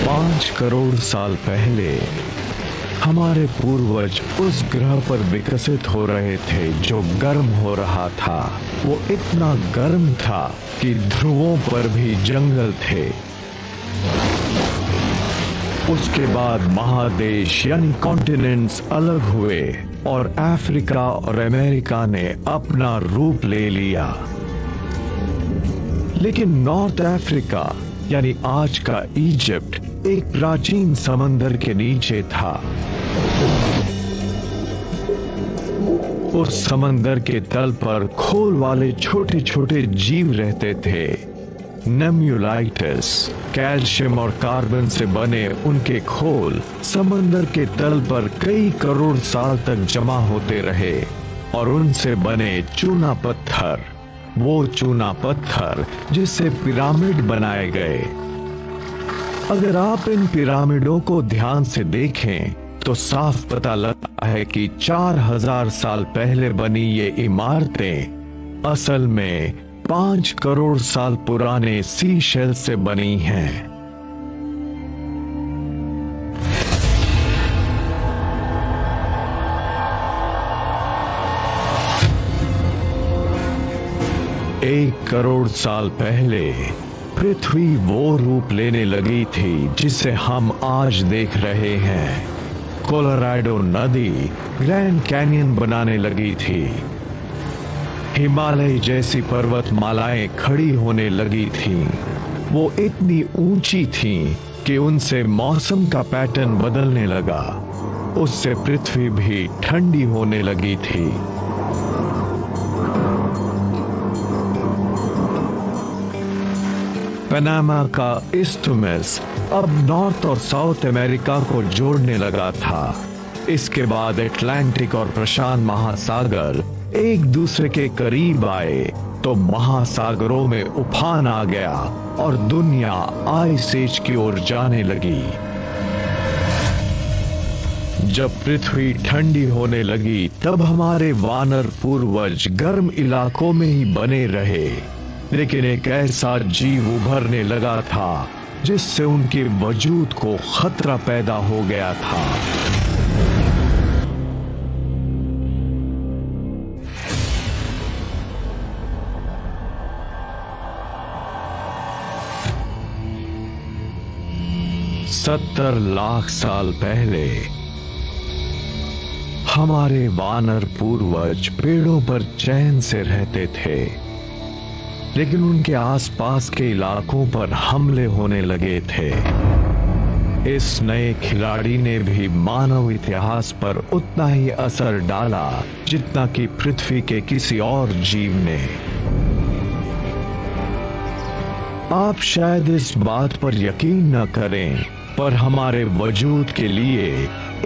5 करोड़ साल पहले हमारे पूर्वज उस ग्रह पर विकसित हो रहे थे जो गर्म हो रहा था। वो इतना गर्म था कि ध्रुवों पर भी जंगल थे। उसके बाद महादेश यानी कॉन्टिनेंट्स अलग हुए और अफ्रीका और अमेरिका ने अपना रूप ले लिया। लेकिन नॉर्थ अफ्रीका यानी आज का इजिप्ट एक प्राचीन समंदर के नीचे था। उस समंदर के तल पर खोल वाले छोटे छोटे जीव रहते थे। नेम्यूलाइटिस, कैल्शियम और कार्बन से बने उनके खोल समंदर के तल पर कई करोड़ साल तक जमा होते रहे और उनसे बने चूना पत्थर, वो चूना पत्थर जिससे पिरामिड बनाए गए। अगर आप इन पिरामिडों को ध्यान से देखें तो साफ पता लगता है कि 4000 साल पहले बनी ये इमारतें असल में 5 करोड़ साल पुराने सी शेल से बनी हैं। एक करोड़ साल पहले पृथ्वी वो रूप लेने लगी थी जिसे हम आज देख रहे हैं। कोलोराडो नदी ग्रैंड कैनियन बनाने लगी थी। हिमालय जैसी पर्वतमालाएं खड़ी होने लगी थीं। वो इतनी ऊंची थीं कि उनसे मौसम का पैटर्न बदलने लगा। उससे पृथ्वी भी ठंडी होने लगी थी। पनामा का इस्थमस अब नॉर्थ और साउथ अमेरिका को जोड़ने लगा था। इसके बाद अटलांटिक और प्रशांत महासागर एक दूसरे के करीब आए तो महासागरों में उफान आ गया और दुनिया आइस एज की ओर जाने लगी। जब पृथ्वी ठंडी होने लगी तब हमारे वानर पूर्वज गर्म इलाकों में ही बने रहे, लेकिन एक ऐसा जीव उभरने लगा था जिससे उनके वजूद को खतरा पैदा हो गया था। सत्तर लाख साल पहले हमारे वानर पूर्वज पेड़ों पर चैन से रहते थे, लेकिन उनके आसपास के इलाकों पर हमले होने लगे थे। इस नए खिलाड़ी ने भी मानव इतिहास पर उतना ही असर डाला जितना कि पृथ्वी के किसी और जीव ने। आप शायद इस बात पर यकीन न करें, पर हमारे वजूद के लिए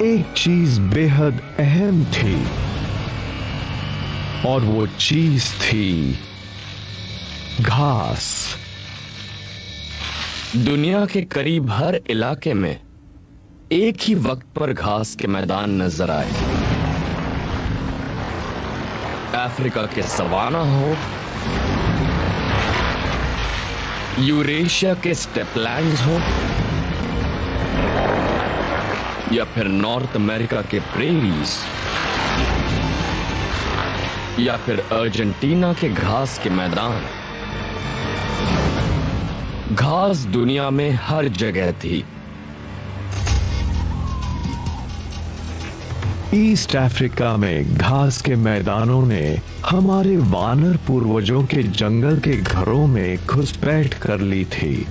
एक चीज बेहद अहम थी, और वो चीज थी घास। दुनिया के करीब हर इलाके में एक ही वक्त पर घास के मैदान नजर आए। अफ्रीका के सवाना हो, यूरेशिया के स्टेपलैंड्स हो, या फिर नॉर्थ अमेरिका के प्रेरीज, या फिर अर्जेंटीना के घास के मैदान। घास दुनिया में हर जगह थी। ईस्ट अफ्रीका में घास के मैदानों ने हमारे वानर पूर्वजों के जंगल के घरों में घुसपैठ कर ली थी।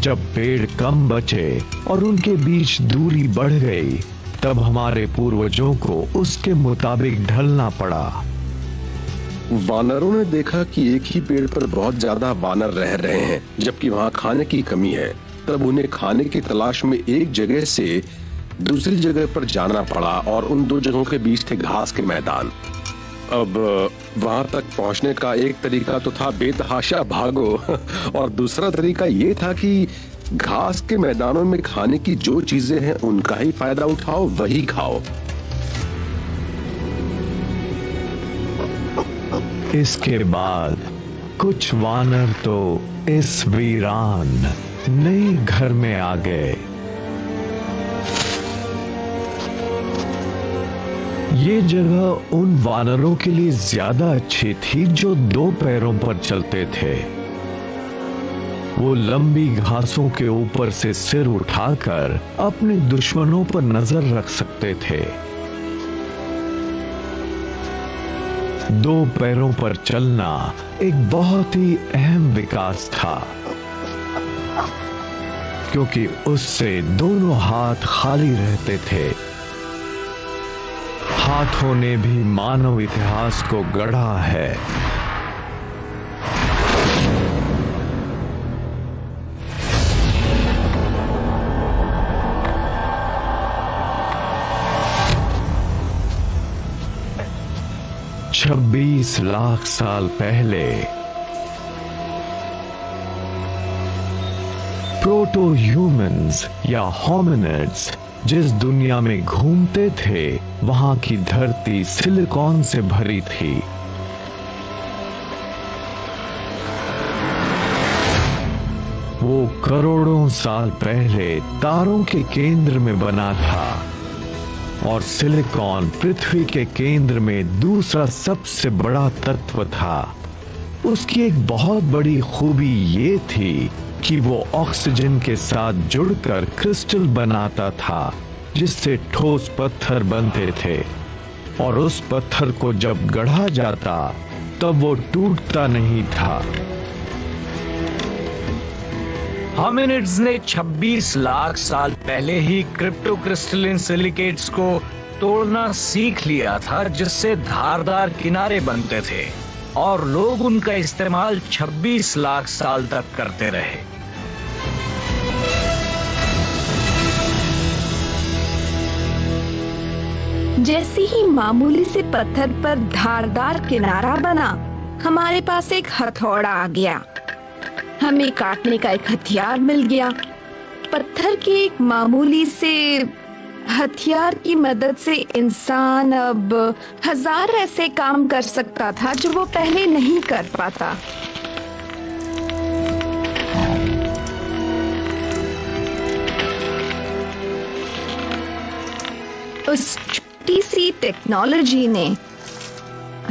जब पेड़ कम बचे और उनके बीच दूरी बढ़ गई, तब हमारे पूर्वजों को उसके मुताबिक ढलना पड़ा। वानरों ने देखा कि एक ही पेड़ पर बहुत ज्यादा वानर रह रहे हैं, जबकि वहाँ खाने की कमी है। तब उन्हें खाने की तलाश में एक जगह से दूसरी जगह पर जाना पड़ा, और उन दो जगहों के बीच थे घास के मैदान। अब वहां तक पहुंचने का एक तरीका तो था बेतहाशा भागो, और दूसरा तरीका ये था कि घास के मैदानों में खाने की जो चीजें हैं उनका ही फायदा उठाओ, वही खाओ। इसके बाद कुछ वानर तो इस वीरान नए घर में आ गए। ये जगह उन वानरों के लिए ज्यादा अच्छी थी जो दो पैरों पर चलते थे। वो लंबी घासों के ऊपर से सिर उठाकर अपने दुश्मनों पर नजर रख सकते थे। दो पैरों पर चलना एक बहुत ही अहम विकास था, क्योंकि उससे दोनों हाथ खाली रहते थे। हाथों ने भी मानव इतिहास को गढ़ा है। 26 लाख साल पहले प्रोटो ह्यूमंस या होमिनिड्स जिस दुनिया में घूमते थे, वहां की धरती सिलिकॉन से भरी थी। वो करोड़ों साल पहले तारों के केंद्र में बना था और सिलिकॉन पृथ्वी के केंद्र में दूसरा सबसे बड़ा तत्व था। उसकी एक बहुत बड़ी खूबी ये थी कि वो ऑक्सीजन के साथ जुड़कर क्रिस्टल बनाता था, जिससे ठोस पत्थर बनते थे और उस पत्थर को जब गढ़ा जाता तब वो टूटता नहीं था। होमिनिड्स ने 26 लाख साल पहले ही क्रिप्टो क्रिस्टलिन सिलिकेट्स को तोड़ना सीख लिया था, जिससे धारदार किनारे बनते थे और लोग उनका इस्तेमाल 26 लाख साल तक करते रहे। जैसे ही मामूली से पत्थर पर धारदार किनारा बना, हमारे पास एक हथौड़ा आ गया। हमें काटने का एक हथियार मिल गया। पत्थर के एक मामूली से हथियार की मदद से इंसान अब 1000 ऐसे काम कर सकता था जो वो पहले नहीं कर पाता। उस छोटी सी टेक्नोलॉजी ने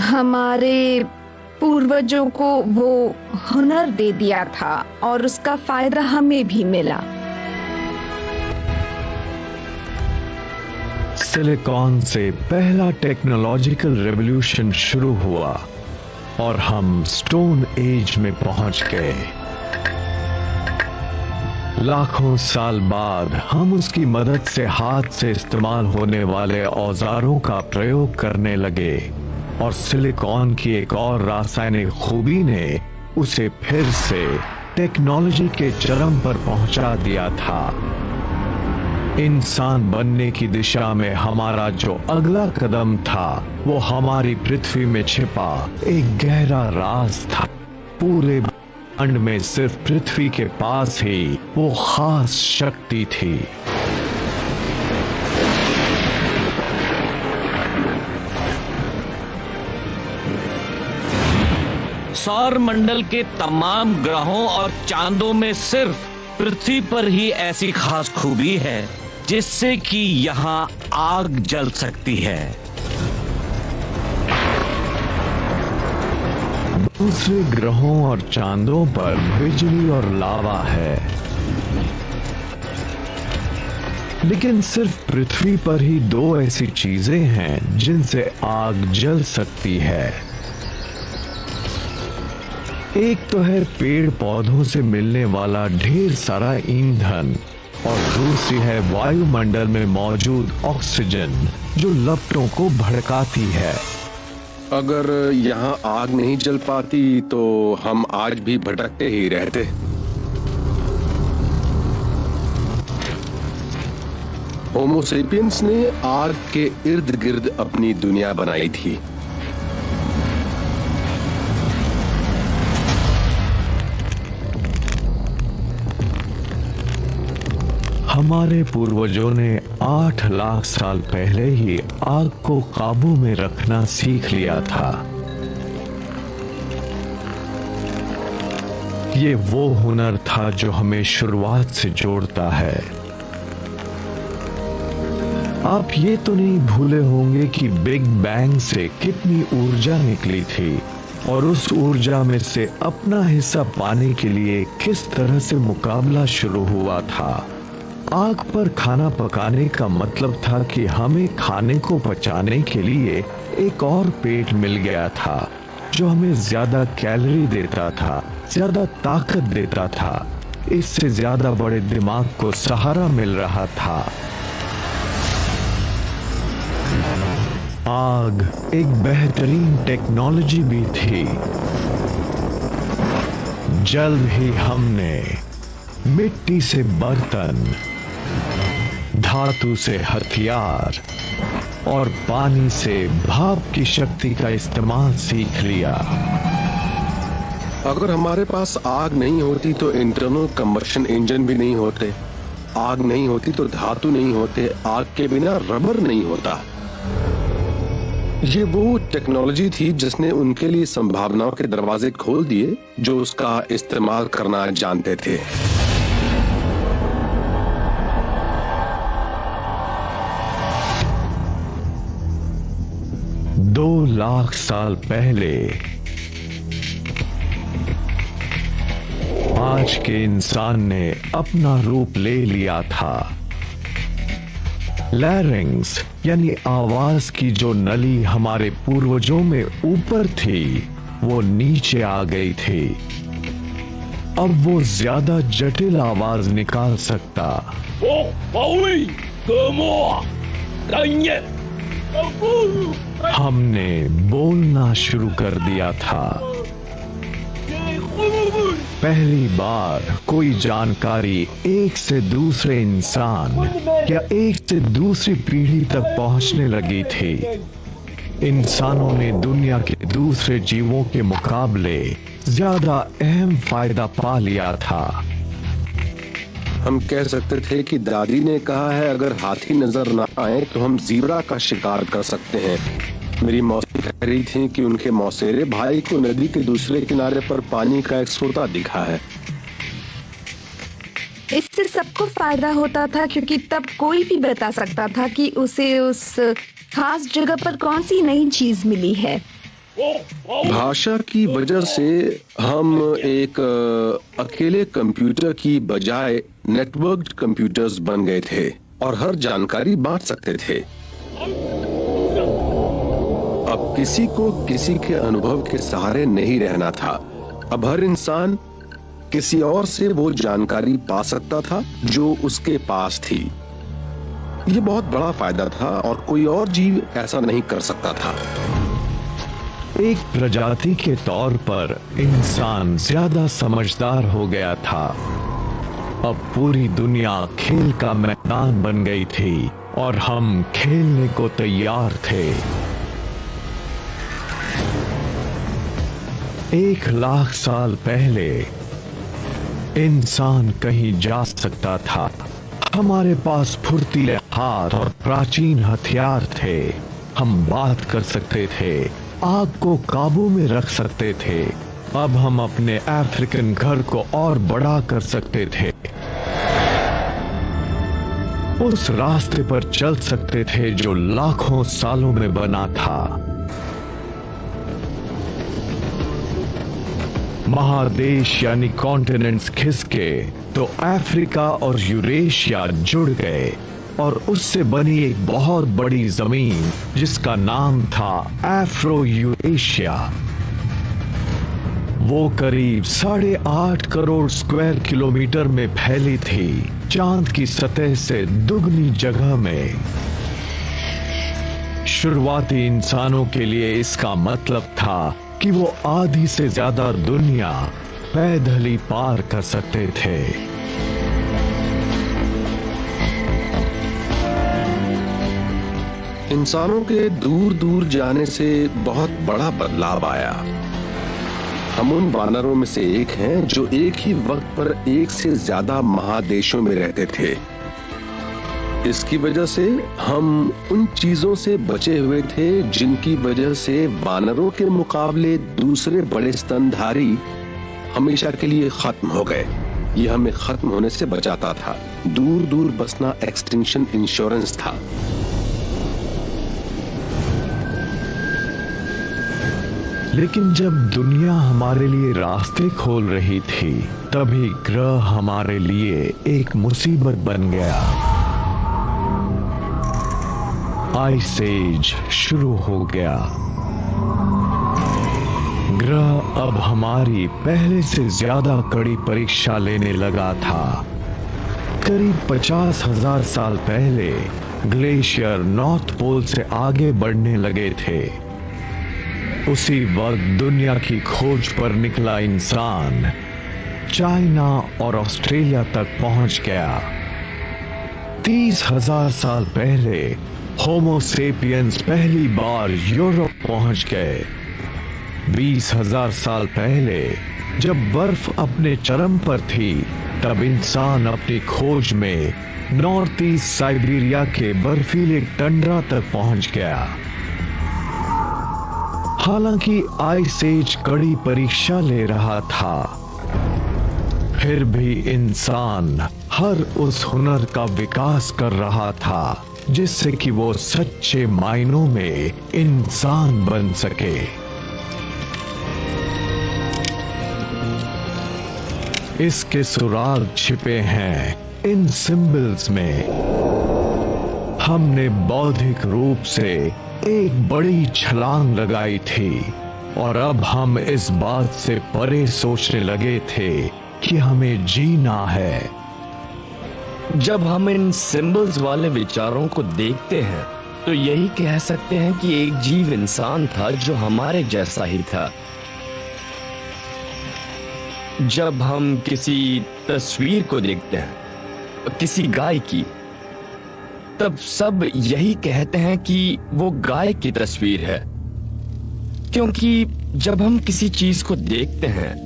हमारे पूर्वजों को वो हुनर दे दिया था और उसका फायदा हमें भी मिला। सिलिकॉन से पहला टेक्नोलॉजिकल रेवोल्यूशन शुरू हुआ और हम स्टोन एज में पहुंच गए। लाखों साल बाद हम उसकी मदद से हाथ से इस्तेमाल होने वाले औजारों का प्रयोग करने लगे और सिलिकॉन की एक और रासायनिक खूबी ने उसे फिर से टेक्नोलॉजी के चरम पर पहुंचा दिया था। इंसान बनने की दिशा में हमारा जो अगला कदम था, वो हमारी पृथ्वी में छिपा एक गहरा राज था। पूरे ब्रह्मांड में सिर्फ पृथ्वी के पास ही वो खास शक्ति थी। सौर मंडल के तमाम ग्रहों और चांदों में सिर्फ पृथ्वी पर ही ऐसी खास खूबी है जिससे कि यहाँ आग जल सकती है। दूसरे ग्रहों और चांदों पर बिजली और लावा है, लेकिन सिर्फ पृथ्वी पर ही 2 ऐसी चीजें हैं जिनसे आग जल सकती है। एक तो है पेड़ पौधों से मिलने वाला ढेर सारा ईंधन और दूसरी है वायुमंडल में मौजूद ऑक्सीजन जो लपटों को भड़काती है। अगर यहाँ आग नहीं जल पाती तो हम आज भी भटकते ही रहते। होमो सेपियंस ने आग के इर्द गिर्द अपनी दुनिया बनाई थी। हमारे पूर्वजों ने 8 लाख साल पहले ही आग को काबू में रखना सीख लिया था। ये वो हुनर था जो हमें शुरुआत से जोड़ता है। आप ये तो नहीं भूले होंगे कि बिग बैंग से कितनी ऊर्जा निकली थी और उस ऊर्जा में से अपना हिस्सा पाने के लिए किस तरह से मुकाबला शुरू हुआ था। आग पर खाना पकाने का मतलब था कि हमें खाने को पचाने के लिए एक और पेट मिल गया था जो हमें ज्यादा कैलोरी देता था, ज्यादा ताकत देता था, इससे ज्यादा बड़े दिमाग को सहारा मिल रहा था। आग एक बेहतरीन टेक्नोलॉजी भी थी। जल्द ही हमने मिट्टी से बर्तन, धातु से हथियार और पानी से भाप की शक्ति का इस्तेमाल सीख लिया। अगर हमारे पास आग नहीं होती तो इंटरनल कंबशन इंजन भी नहीं होते, आग नहीं होती तो धातु नहीं होते, आग के बिना रबर नहीं होता। ये वो टेक्नोलॉजी थी जिसने उनके लिए संभावनाओं के दरवाजे खोल दिए जो उसका इस्तेमाल करना जानते थे। दो लाख साल पहले आज के इंसान ने अपना रूप ले लिया था। लैरिंग्स यानी आवाज की जो नली हमारे पूर्वजों में ऊपर थी वो नीचे आ गई थी। अब वो ज्यादा जटिल आवाज निकाल सकता। हमने बोलना शुरू कर दिया था। पहली बार कोई जानकारी एक से दूसरे इंसान या एक से दूसरी पीढ़ी तक पहुंचने लगी थी। इंसानों ने दुनिया के दूसरे जीवों के मुकाबले ज्यादा अहम फायदा पा लिया था। हम कह सकते थे कि दादी ने कहा है अगर हाथी नजर ना आए तो हम ज़ीब्रा का शिकार कर सकते हैं। मेरी मौसी कह रही थी कि उनके मौसेरे भाई को नदी के दूसरे किनारे पर पानी का एक सोता दिखा है। इससे सबको फायदा होता था क्योंकि तब कोई भी बता सकता था कि उसे उस खास जगह पर कौन सी नई चीज मिली है। भाषा की वजह से हम एक अकेले कंप्यूटर की बजाय नेटवर्क्ड कंप्यूटर्स बन गए थे और हर जानकारी बांट सकते थे। अब किसी को किसी के अनुभव के सहारे नहीं रहना था। अब हर इंसान किसी और से वो जानकारी पा सकता था जो उसके पास थी। ये बहुत बड़ा फायदा था और कोई और जीव ऐसा नहीं कर सकता था। एक प्रजाति के तौर पर इंसान ज्यादा समझदार हो गया था। अब पूरी दुनिया खेल का मैदान बन गई थी और हम खेलने को तैयार थे। 1 लाख साल पहले इंसान कहीं जा सकता था। हमारे पास फुर्तीले हाथ और प्राचीन हथियार थे। हम बात कर सकते थे, आग को काबू में रख सकते थे। अब हम अपने अफ्रीकन घर को और बड़ा कर सकते थे। उस रास्ते पर चल सकते थे जो लाखों सालों में बना था। महादेश यानी कॉन्टिनेंट्स खिसके तो अफ्रीका और यूरेशिया जुड़ गए और उससे बनी एक बहुत बड़ी जमीन जिसका नाम था अफ्रो यूरेशिया। वो करीब 8.5 करोड़ स्क्वायर किलोमीटर में फैली थी, चांद की सतह से दुगनी जगह में। शुरुआती इंसानों के लिए इसका मतलब था कि वो आधी से ज्यादा दुनिया पैदल ही पार कर सकते थे। इंसानों के दूर दूर जाने से बहुत बड़ा बदलाव आया। हम उन वानरों में से एक हैं जो एक ही वक्त पर एक से ज्यादा महादेशों में रहते थे। इसकी वजह से हम उन चीजों से बचे हुए थे जिनकी वजह से वानरों के मुकाबले दूसरे बड़े स्तनधारी हमेशा के लिए खत्म हो गए। ये हमें खत्म होने से बचाता था। दूर दूर बसना एक्सटिंक्शन इंश्योरेंस था। लेकिन जब दुनिया हमारे लिए रास्ते खोल रही थी तभी ग्रह हमारे लिए एक मुसीबत बन गया। आइस एज शुरू हो गया। ग्रह अब हमारी पहले से ज्यादा कड़ी परीक्षा लेने लगा था। करीब 50,000 साल पहले ग्लेशियर नॉर्थ पोल से आगे बढ़ने लगे थे। उसी वक्त दुनिया की खोज पर निकला इंसान चाइना और ऑस्ट्रेलिया तक पहुंच गया। 30,000 साल पहले होमो सेपियंस पहली बार यूरोप पहुंच गए। 20,000 साल पहले जब बर्फ अपने चरम पर थी, तब इंसान अपनी खोज में नॉर्थ ईस्ट साइबेरिया के बर्फीले टंड्रा तक पहुंच गया। हालांकि आइस एज कड़ी परीक्षा ले रहा था, फिर भी इंसान हर उस हुनर का विकास कर रहा था जिससे कि वो सच्चे मायनों में इंसान बन सके। इसके सुराग छिपे हैं इन सिंबल्स में। हमने बौद्धिक रूप से एक बड़ी छलांग लगाई थी और अब हम इस बात से परे सोचने लगे थे कि हमें जीना है। जब हम इन सिंबल्स वाले विचारों को देखते हैं तो यही कह सकते हैं कि एक जीव इंसान था जो हमारे जैसा ही था। जब हम किसी तस्वीर को देखते हैं किसी गाय की, तब सब यही कहते हैं कि वो गाय की तस्वीर है, क्योंकि जब हम किसी चीज को देखते हैं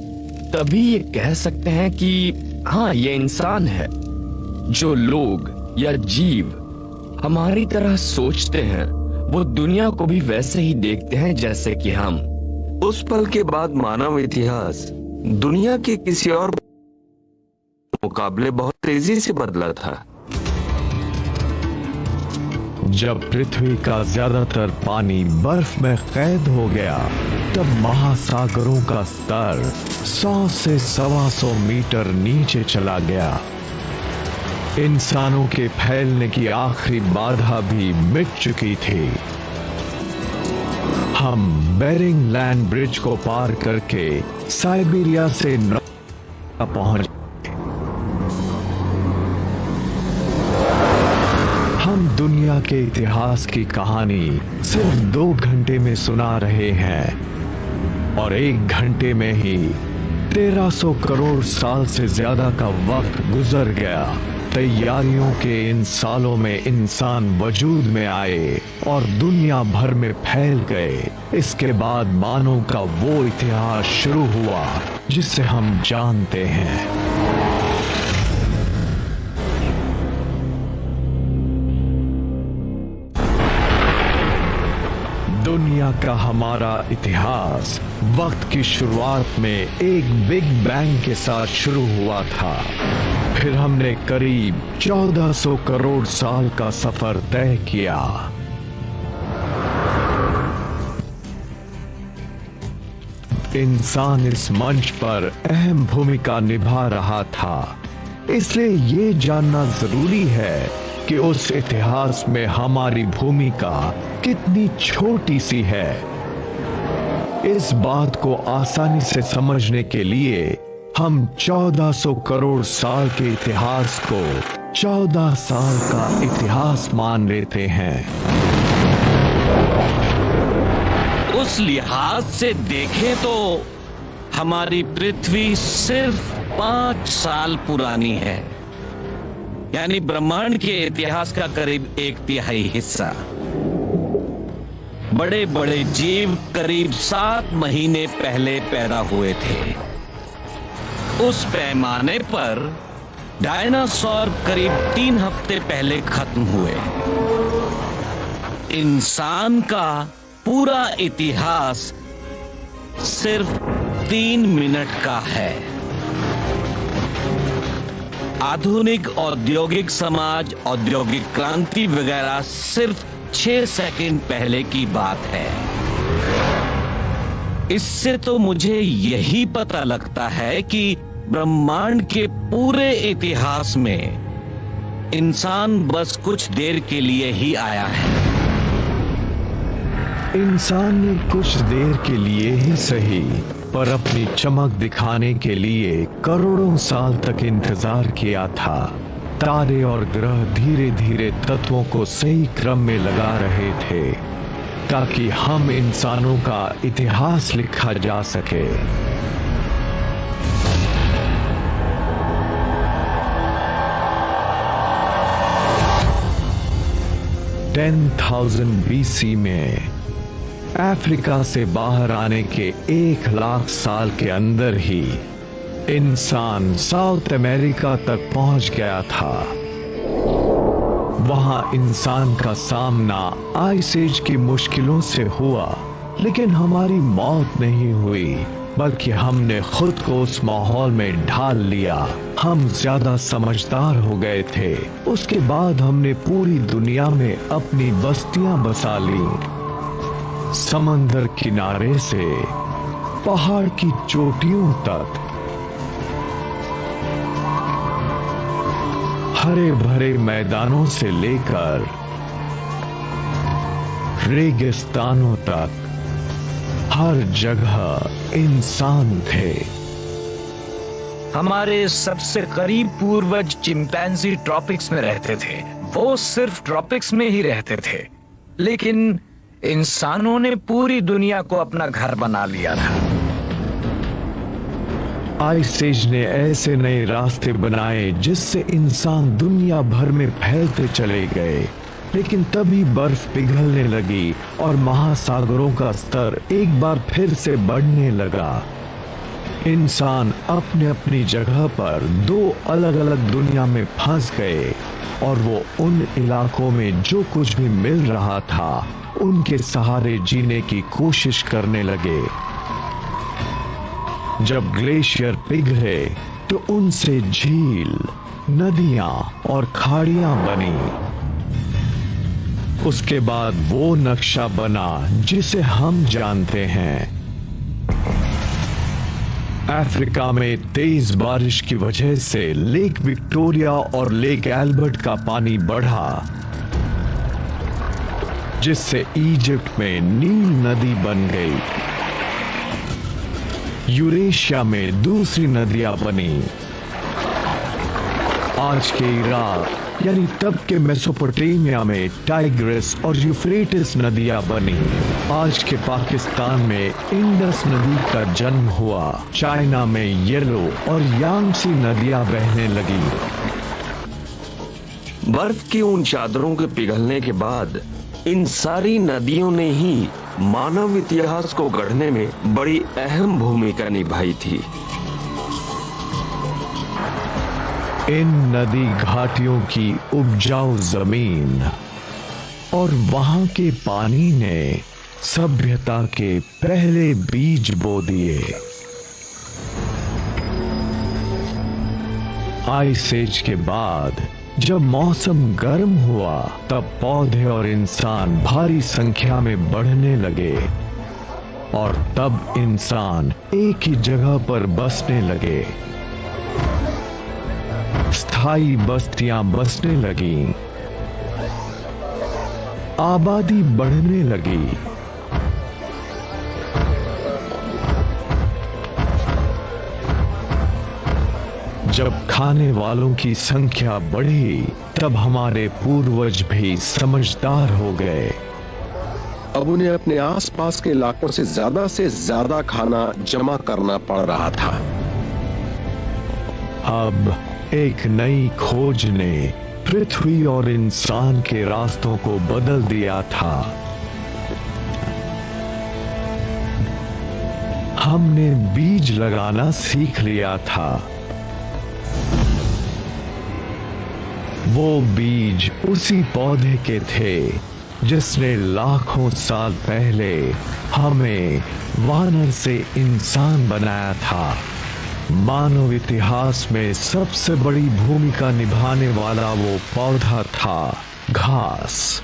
तभी ये कह सकते हैं कि हाँ, ये इंसान है। जो लोग या जीव हमारी तरह सोचते हैं वो दुनिया को भी वैसे ही देखते हैं जैसे कि हम। उस पल के बाद मानव इतिहास दुनिया के किसी और मुकाबले बहुत तेजी से बदला था। जब पृथ्वी का ज्यादातर पानी बर्फ में कैद हो गया, तब महासागरों का स्तर 100 से 125 मीटर नीचे चला गया। इंसानों के फैलने की आखिरी बाधा भी मिट चुकी थी। हम बेरिंग लैंड ब्रिज को पार करके साइबेरिया से पहुंच। हम दुनिया के इतिहास की कहानी सिर्फ 2 घंटे में सुना रहे हैं और 1 घंटे में ही 1300 करोड़ साल से ज्यादा का वक्त गुजर गया। तैयारियों के इन सालों में इंसान वजूद में आए और दुनिया भर में फैल गए। इसके बाद मानव का वो इतिहास शुरू हुआ जिसे हम जानते हैं। दुनिया का हमारा इतिहास वक्त की शुरुआत में एक बिग बैंग के साथ शुरू हुआ था। फिर हमने करीब 1400 करोड़ साल का सफर तय किया। इंसान इस मंच पर अहम भूमिका निभा रहा था, इसलिए ये जानना जरूरी है कि उस इतिहास में हमारी भूमिका कितनी छोटी सी है। इस बात को आसानी से समझने के लिए हम 1400 करोड़ साल के इतिहास को 14 साल का इतिहास मान लेते हैं। उस लिहाज से देखें तो हमारी पृथ्वी सिर्फ 5 साल पुरानी है, यानी ब्रह्मांड के इतिहास का करीब 1/3 हिस्सा। बड़े बड़े जीव करीब 7 महीने पहले पैदा हुए थे। उस पैमाने पर डायनासोर करीब 3 हफ्ते पहले खत्म हुए। इंसान का पूरा इतिहास सिर्फ 3 मिनट का है। आधुनिक औद्योगिक समाज, औद्योगिक क्रांति वगैरह सिर्फ 6 सेकंड पहले की बात है। इससे तो मुझे यही पता लगता है कि ब्रह्मांड के पूरे इतिहास में इंसान बस कुछ देर के लिए ही आया है। इंसान ने कुछ देर के लिए ही सही, पर अपनी चमक दिखाने के लिए करोड़ों साल तक इंतजार किया था। तारे और ग्रह धीरे धीरे तत्वों को सही क्रम में लगा रहे थे ताकि हम इंसानों का इतिहास लिखा जा सके। 10,000 BC में अफ्रीका से बाहर आने के 1,00,000 साल के अंदर ही इंसान साउथ अमेरिका तक पहुंच गया था। वहां इंसान का सामना आइस एज की मुश्किलों से हुआ, लेकिन हमारी मौत नहीं हुई, बल्कि हमने खुद को उस माहौल में ढाल लिया। हम ज्यादा समझदार हो गए थे। उसके बाद हमने पूरी दुनिया में अपनी बस्तियां बसा ली। समंदर किनारे से पहाड़ की चोटियों तक, हरे भरे मैदानों से लेकर रेगिस्तानों तक, हर जगह इंसान थे। हमारे सबसे करीब पूर्वज चिंपैंजी ट्रॉपिक्स में रहते थे। वो सिर्फ ट्रॉपिक्स में ही रहते थे, लेकिन इंसानों ने पूरी दुनिया को अपना घर बना लिया था। आइस एज ने ऐसे नए रास्ते बनाए जिससे इंसान दुनिया भर में फैलते चले गए, लेकिन तभी बर्फ पिघलने लगी और महासागरों का स्तर एक बार फिर से बढ़ने लगा। इंसान अपने अपनी जगह पर दो अलग अलग दुनिया में फंस गए और वो उन इलाकों में जो कुछ भी मिल रहा था उनके सहारे जीने की कोशिश करने लगे। जब ग्लेशियर पिघले तो उनसे झील, नदियां और खाड़ियां बनी। उसके बाद वो नक्शा बना जिसे हम जानते हैं। अफ्रीका में तेज बारिश की वजह से लेक विक्टोरिया और लेक एल्बर्ट का पानी बढ़ा, जिससे इजिप्ट में नील नदी बन गई। यूरेशिया में दूसरी नदियां बनी। आज के इराक यानी तब के मेसोपोटामिया में टाइग्रिस और यूफ्रेटिस नदियां बनी। आज के पाकिस्तान में इंडस नदी का जन्म हुआ। चाइना में येलो और यांगसी नदियां बहने लगी। बर्फ की उन चादरों के पिघलने के बाद इन सारी नदियों ने ही मानव इतिहास को गढ़ने में बड़ी अहम भूमिका निभाई थी। इन नदी घाटियों की उपजाऊ जमीन और वहां के पानी ने सभ्यता के पहले बीज बो दिए। आइस एज के बाद जब मौसम गर्म हुआ, तब पौधे और इंसान भारी संख्या में बढ़ने लगे और तब इंसान एक ही जगह पर बसने लगे। स्थायी बस्तियां बसने लगी, आबादी बढ़ने लगी। जब खाने वालों की संख्या बढ़ी, तब हमारे पूर्वज भी समझदार हो गए। अब उन्हें अपने आसपास के इलाकों से ज्यादा खाना जमा करना पड़ रहा था। अब एक नई खोज ने पृथ्वी और इंसान के रास्तों को बदल दिया था। हमने बीज लगाना सीख लिया था। वो बीज उसी पौधे के थे जिसने लाखों साल पहले हमें वानर से इंसान बनाया था। मानव इतिहास में सबसे बड़ी भूमिका निभाने वाला वो पौधा था घास।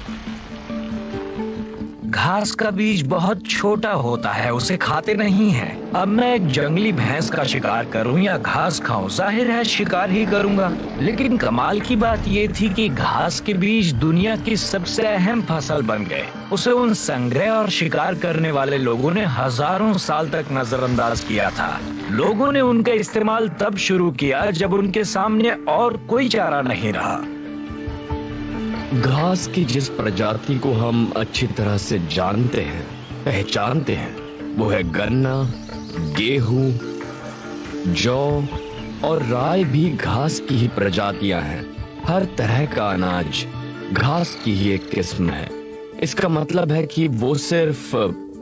घास का बीज बहुत छोटा होता है, उसे खाते नहीं हैं। अब मैं एक जंगली भैंस का शिकार करूं या घास खाऊं, जाहिर है शिकार ही करूंगा। लेकिन कमाल की बात ये थी कि घास के बीज दुनिया की सबसे अहम फसल बन गए। उसे उन संग्रह और शिकार करने वाले लोगों ने हजारों साल तक नजरअंदाज किया था। लोगों ने उनका इस्तेमाल तब शुरू किया जब उनके सामने और कोई चारा नहीं रहा। घास की जिस प्रजाति को हम अच्छी तरह से जानते हैं, पहचानते हैं, वो है गन्ना, गेहूं, जौ और राई भी घास की ही प्रजातियां हैं। हर तरह का अनाज घास की ही एक किस्म है। इसका मतलब है कि वो सिर्फ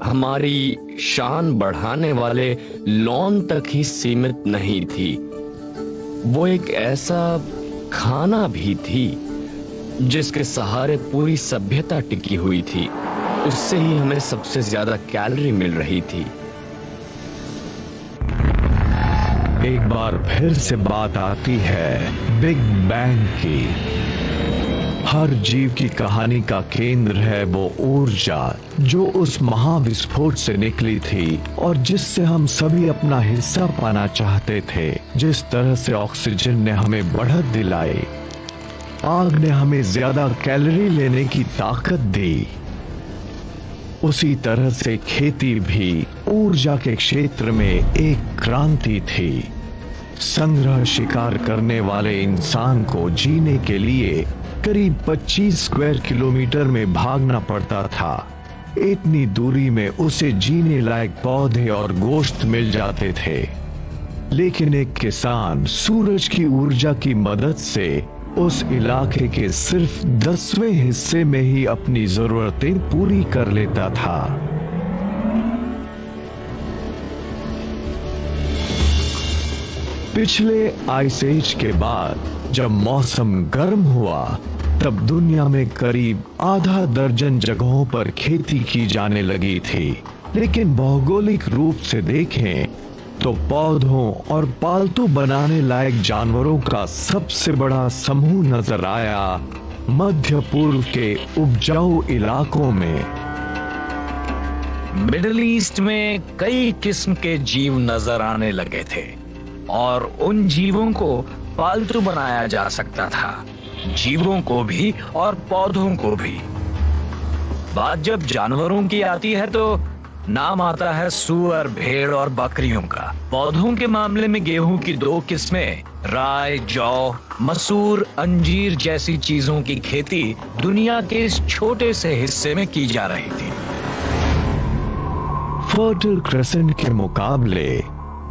हमारी शान बढ़ाने वाले लॉन तक ही सीमित नहीं थी, वो एक ऐसा खाना भी थी जिसके सहारे पूरी सभ्यता टिकी हुई थी। उससे ही हमें सबसे ज्यादा कैलोरी मिल रही थी। एक बार फिर से बात आती है बिग बैंग की। हर जीव की कहानी का केंद्र है वो ऊर्जा जो उस महाविस्फोट से निकली थी और जिससे हम सभी अपना हिस्सा पाना चाहते थे। जिस तरह से ऑक्सीजन ने हमें बढ़त दिलाई, आग ने हमें ज्यादा कैलोरी लेने की ताकत दी, उसी तरह से खेती भी ऊर्जा के क्षेत्र में एक क्रांति थी। संग्रह शिकार करने वाले इंसान को जीने के लिए करीब 25 स्क्वायर किलोमीटर में भागना पड़ता था। इतनी दूरी में उसे जीने लायक पौधे और गोश्त मिल जाते थे, लेकिन एक किसान सूरज की ऊर्जा की मदद से उस इलाके के सिर्फ 10वें हिस्से में ही अपनी जरूरतें पूरी कर लेता था। पिछले आइस एज के बाद जब मौसम गर्म हुआ, तब दुनिया में करीब आधा दर्जन जगहों पर खेती की जाने लगी थी। लेकिन भौगोलिक रूप से देखें तो पौधों और पालतू बनाने लायक जानवरों का सबसे बड़ा समूह नजर आया मध्य पूर्व के उपजाऊ इलाकों में। मिडिल ईस्ट में कई किस्म के जीव नजर आने लगे थे और उन जीवों को पालतू बनाया जा सकता था, जीवों को भी और पौधों को भी। बात जब जानवरों की आती है तो नाम आता है सूअर, भेड़ और बकरियों का। पौधों के मामले में गेहूं की 2 किस्में, राय, जौ, मसूर, अंजीर जैसी चीजों की खेती दुनिया के इस छोटे से हिस्से में की जा रही थी। फर्टिल क्रेसेंट के मुकाबले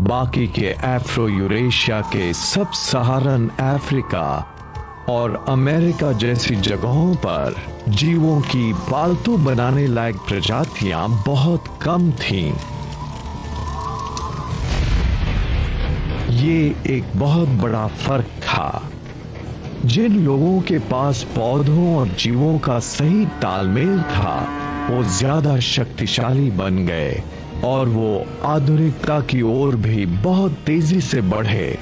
बाकी के अफ्रो यूरेशिया के सब सहारन अफ्रीका और अमेरिका जैसी जगहों पर जीवों की पालतू बनाने लायक प्रजातियां बहुत कम थीं। ये एक बहुत बड़ा फर्क था। जिन लोगों के पास पौधों और जीवों का सही तालमेल था, वो ज्यादा शक्तिशाली बन गए और वो आधुनिकता की ओर भी बहुत तेजी से बढ़े।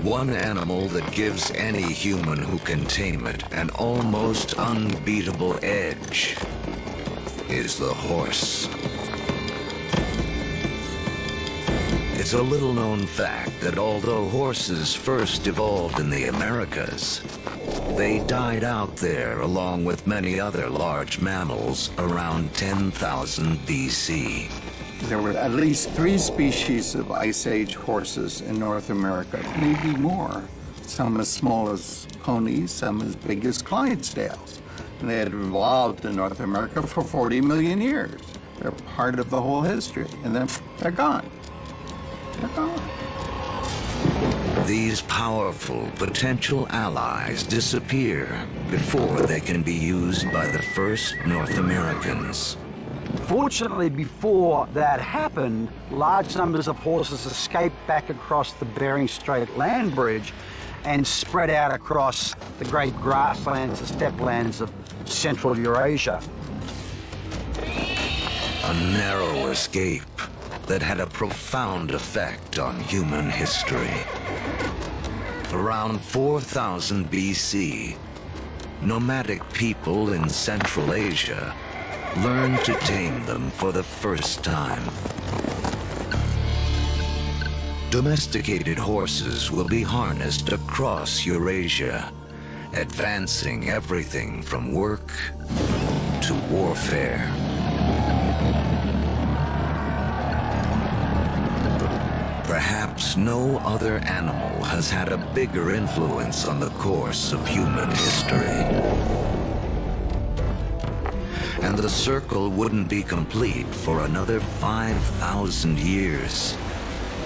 One animal that gives any human who can tame it an almost unbeatable edge is the horse. It's a little known fact that although horses first evolved in the Americas, they died out there along with many other large mammals around 10,000 BC. There were at least 3 species of Ice Age horses in North America, maybe more. Some as small as ponies, some as big as Clydesdales. And they had evolved in North America for 40 million years. They're part of the whole history, and then they're gone. They're gone. These powerful potential allies disappear before they can be used by the first North Americans. Fortunately, before that happened, large numbers of horses escaped back across the Bering Strait land bridge and spread out across the great grasslands, the steppelands of Central Eurasia. A narrow escape that had a profound effect on human history. Around 4000 BC, nomadic people in Central Asia learned to tame them for the first time. Domesticated horses will be harnessed across Eurasia, advancing everything from work to warfare. Perhaps no other animal has had a bigger influence on the course of human history. and the circle wouldn't be complete for another 5,000 years,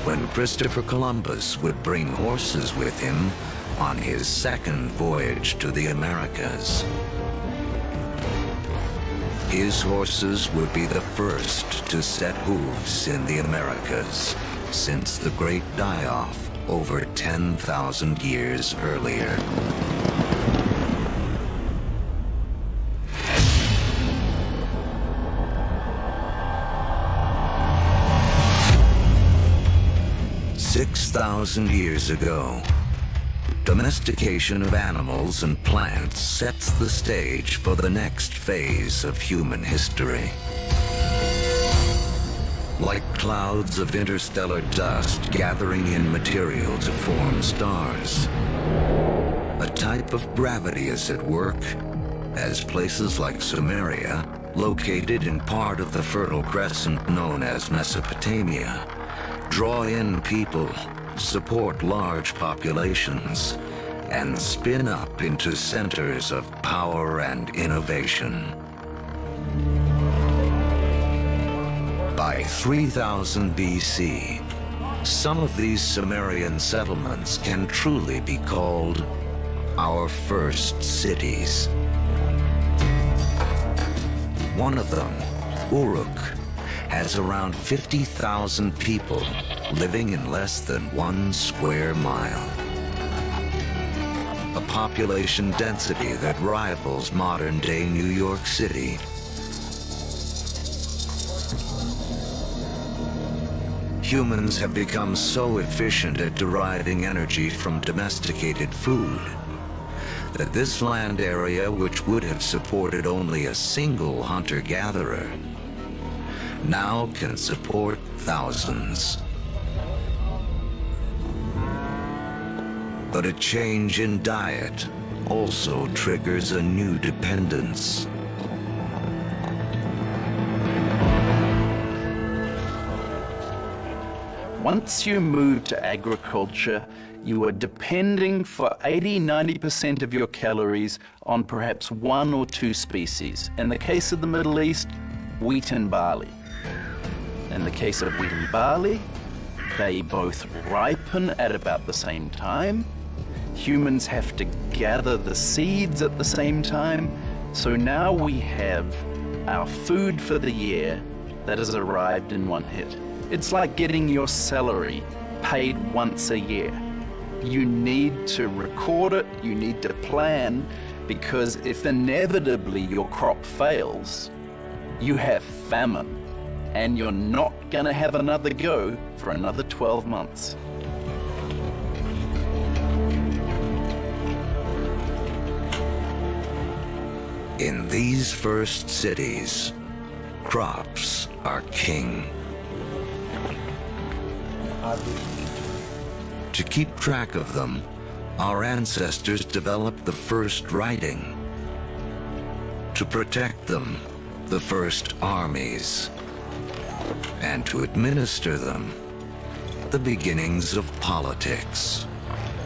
when Christopher Columbus would bring horses with him on his second voyage to the Americas. His horses would be the first to set hooves in the Americas since the Great Die-Off over 10,000 years earlier. "6,000 years ago, domestication of animals and plants sets the stage for the next phase of human history. Like clouds of interstellar dust gathering in material to form stars, a type of gravity is at work as places like Sumeria, located in part of the Fertile Crescent known as Mesopotamia, draw in people, support large populations, and spin up into centers of power and innovation. By 3000 BC, some of these Sumerian settlements can truly be called our first cities. One of them, Uruk, has around 50,000 people living in less than 1 square mile. A population density that rivals modern-day New York City. Humans have become so efficient at deriving energy from domesticated food that this land area, which would have supported only a single hunter-gatherer, now can support thousands. But a change in diet also triggers a new dependence. Once you move to agriculture, you are depending for 80–90% of your calories on perhaps 1 or 2 species. In the case of the Middle East, wheat and barley. In the case of wheat and barley, they both ripen at about the same time. Humans have to gather the seeds at the same time. So now we have our food for the year that has arrived in one hit. It's like getting your salary paid once a year. You need to record it, you need to plan, because if inevitably your crop fails, you have famine, and you're not going to have another go for another 12 months. In these first cities, crops are king. To keep track of them, our ancestors developed the first writing. To protect them, the first armies. And to administer them, the beginnings of politics.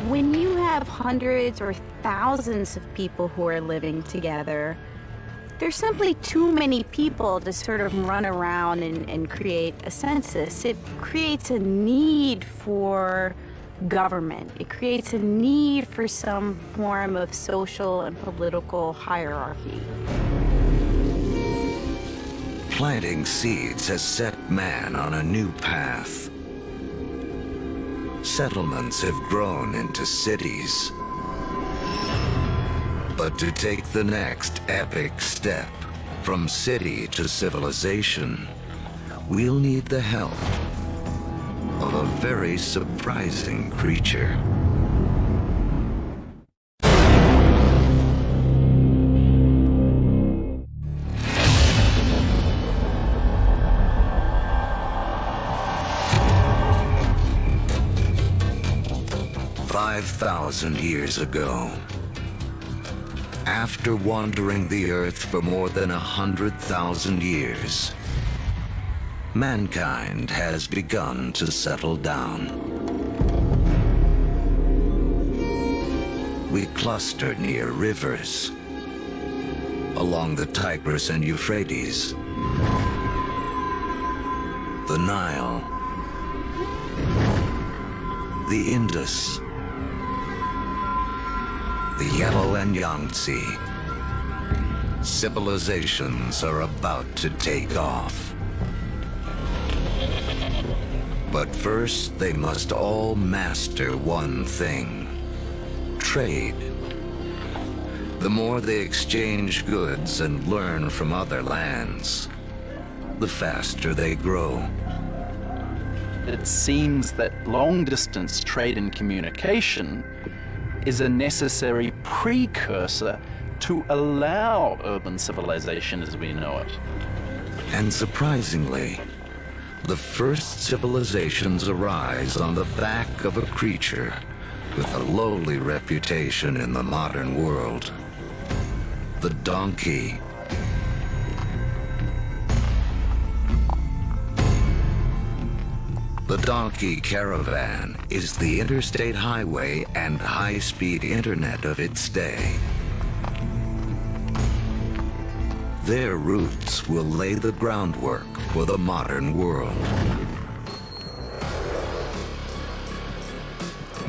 When you have hundreds or thousands of people who are living together, there's simply too many people to sort of run around and create a census. It creates a need for government. It creates a need for some form of social and political hierarchy. Planting seeds has set man on a new path. Settlements have grown into cities. But to take the next epic step from city to civilization, we'll need the help of a very surprising creature. "5,000 years ago, after wandering the earth for more than 100,000 years, mankind has begun to settle down. We cluster near rivers, along the Tigris and Euphrates, the Nile, the Indus, the Yellow and Yangtze. Civilizations are about to take off. But first, they must all master one thing: trade. The more they exchange goods and learn from other lands, the faster they grow. It seems that long-distance trade and communication is a necessary precursor to allow urban civilization as we know it. And surprisingly, the first civilizations arise on the back of a creature with a lowly reputation in the modern world: the donkey. The donkey caravan is the interstate highway and high-speed internet of its day. Their roots will lay the groundwork for the modern world.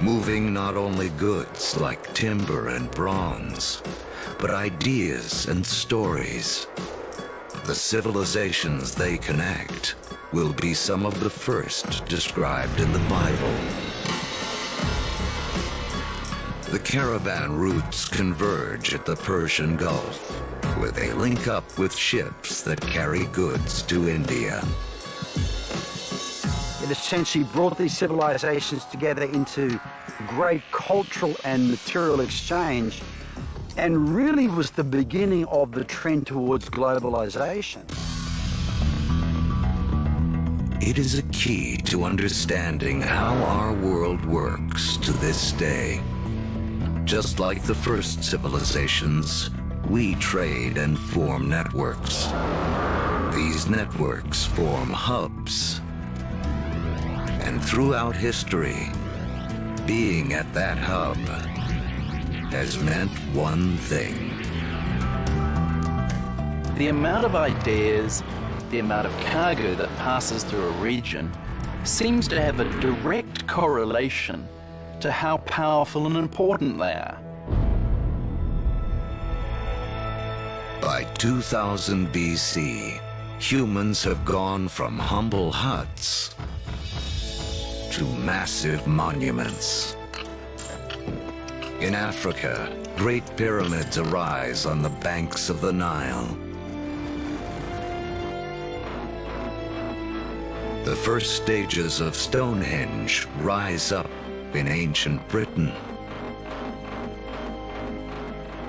Moving not only goods like timber and bronze, but ideas and stories. The civilizations they connect will be some of the first described in the Bible. The caravan routes converge at the Persian Gulf, where they link up with ships that carry goods to India. It essentially brought these civilizations together into great cultural and material exchange, and really was the beginning of the trend towards globalization. It is a key to understanding how our world works to this day. Just like the first civilizations, we trade and form networks. These networks form hubs. And throughout history, being at that hub has meant one thing. The amount of ideas, the amount of cargo that passes through a region seems to have a direct correlation to how powerful and important they are. By 2000 BC, humans have gone from humble huts to massive monuments. In Africa, great pyramids arise on the banks of the Nile. The first stages of Stonehenge rise up in ancient Britain.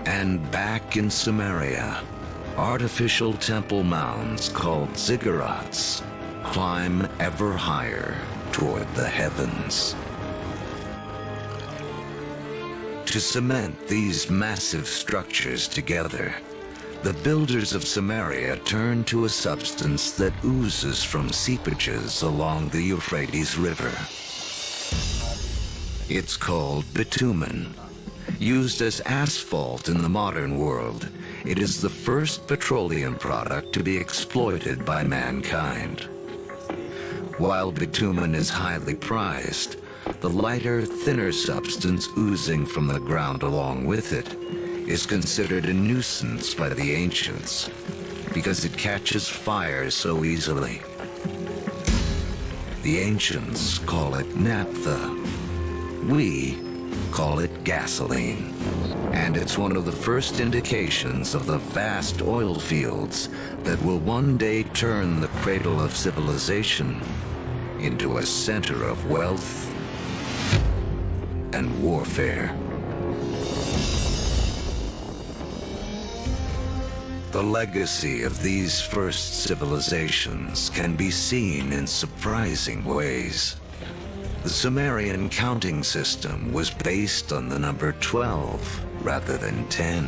And back in Samaria, artificial temple mounds called ziggurats climb ever higher toward the heavens. To cement these massive structures together, the builders of Samaria turn to a substance that oozes from seepages along the Euphrates River. It's called bitumen. Used as asphalt in the modern world, it is the first petroleum product to be exploited by mankind. While bitumen is highly prized, the lighter, thinner substance oozing from the ground along with it is considered a nuisance by the ancients because it catches fire so easily. The ancients call it naphtha. We call it gasoline. And it's one of the first indications of the vast oil fields that will one day turn the cradle of civilization into a center of wealth and warfare. The legacy of these first civilizations can be seen in surprising ways. The Sumerian counting system was based on the number 12 rather than 10,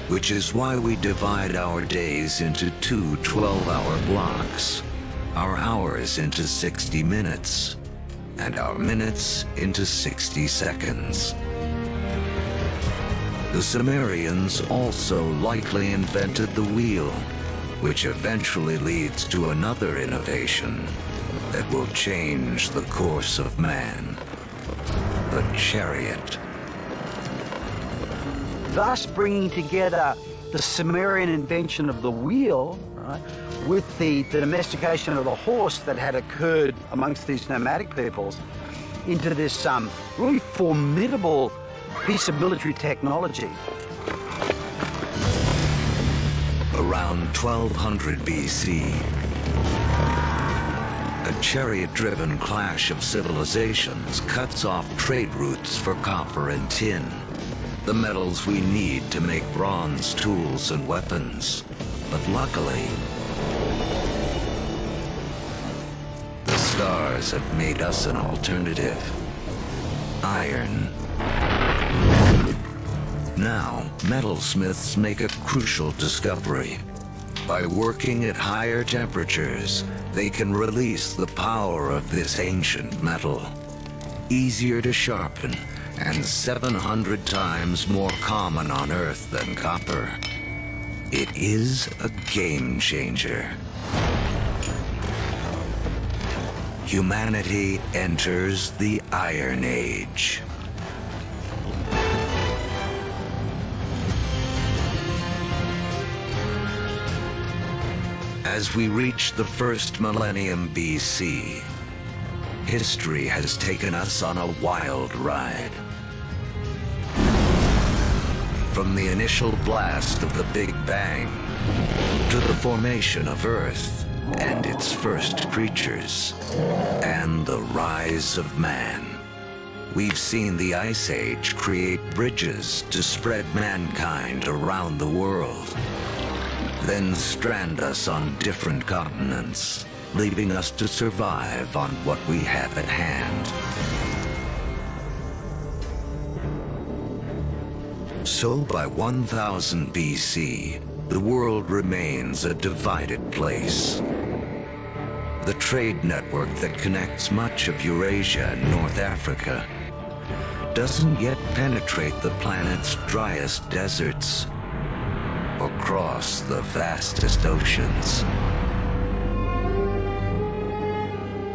which is why we divide our days into two 12-hour blocks, our hours into 60 minutes, and our minutes into 60 seconds. The Sumerians also likely invented the wheel, which eventually leads to another innovation that will change the course of man, the chariot. Thus bringing together the Sumerian invention of the wheel, right, with the domestication of the horse that had occurred amongst these nomadic peoples into this really formidable piece of military technology. Around 1200 BC, a chariot-driven clash of civilizations cuts off trade routes for copper and tin, the metals we need to make bronze tools and weapons. But luckily, the stars have made us an alternative: iron. Now, metalsmiths make a crucial discovery. By working at higher temperatures, they can release the power of this ancient metal. Easier to sharpen and 700 times more common on Earth than copper. It is a game changer. Humanity enters the Iron Age. As we reach the first millennium BC, history has taken us on a wild ride. From the initial blast of the Big Bang to the formation of Earth and its first creatures, and the rise of man. We've seen the Ice Age create bridges to spread mankind around the world, then strand us on different continents, leaving us to survive on what we have at hand. So by 1000 BC, the world remains a divided place. The trade network that connects much of Eurasia and North Africa doesn't yet penetrate the planet's driest deserts or cross the vastest oceans.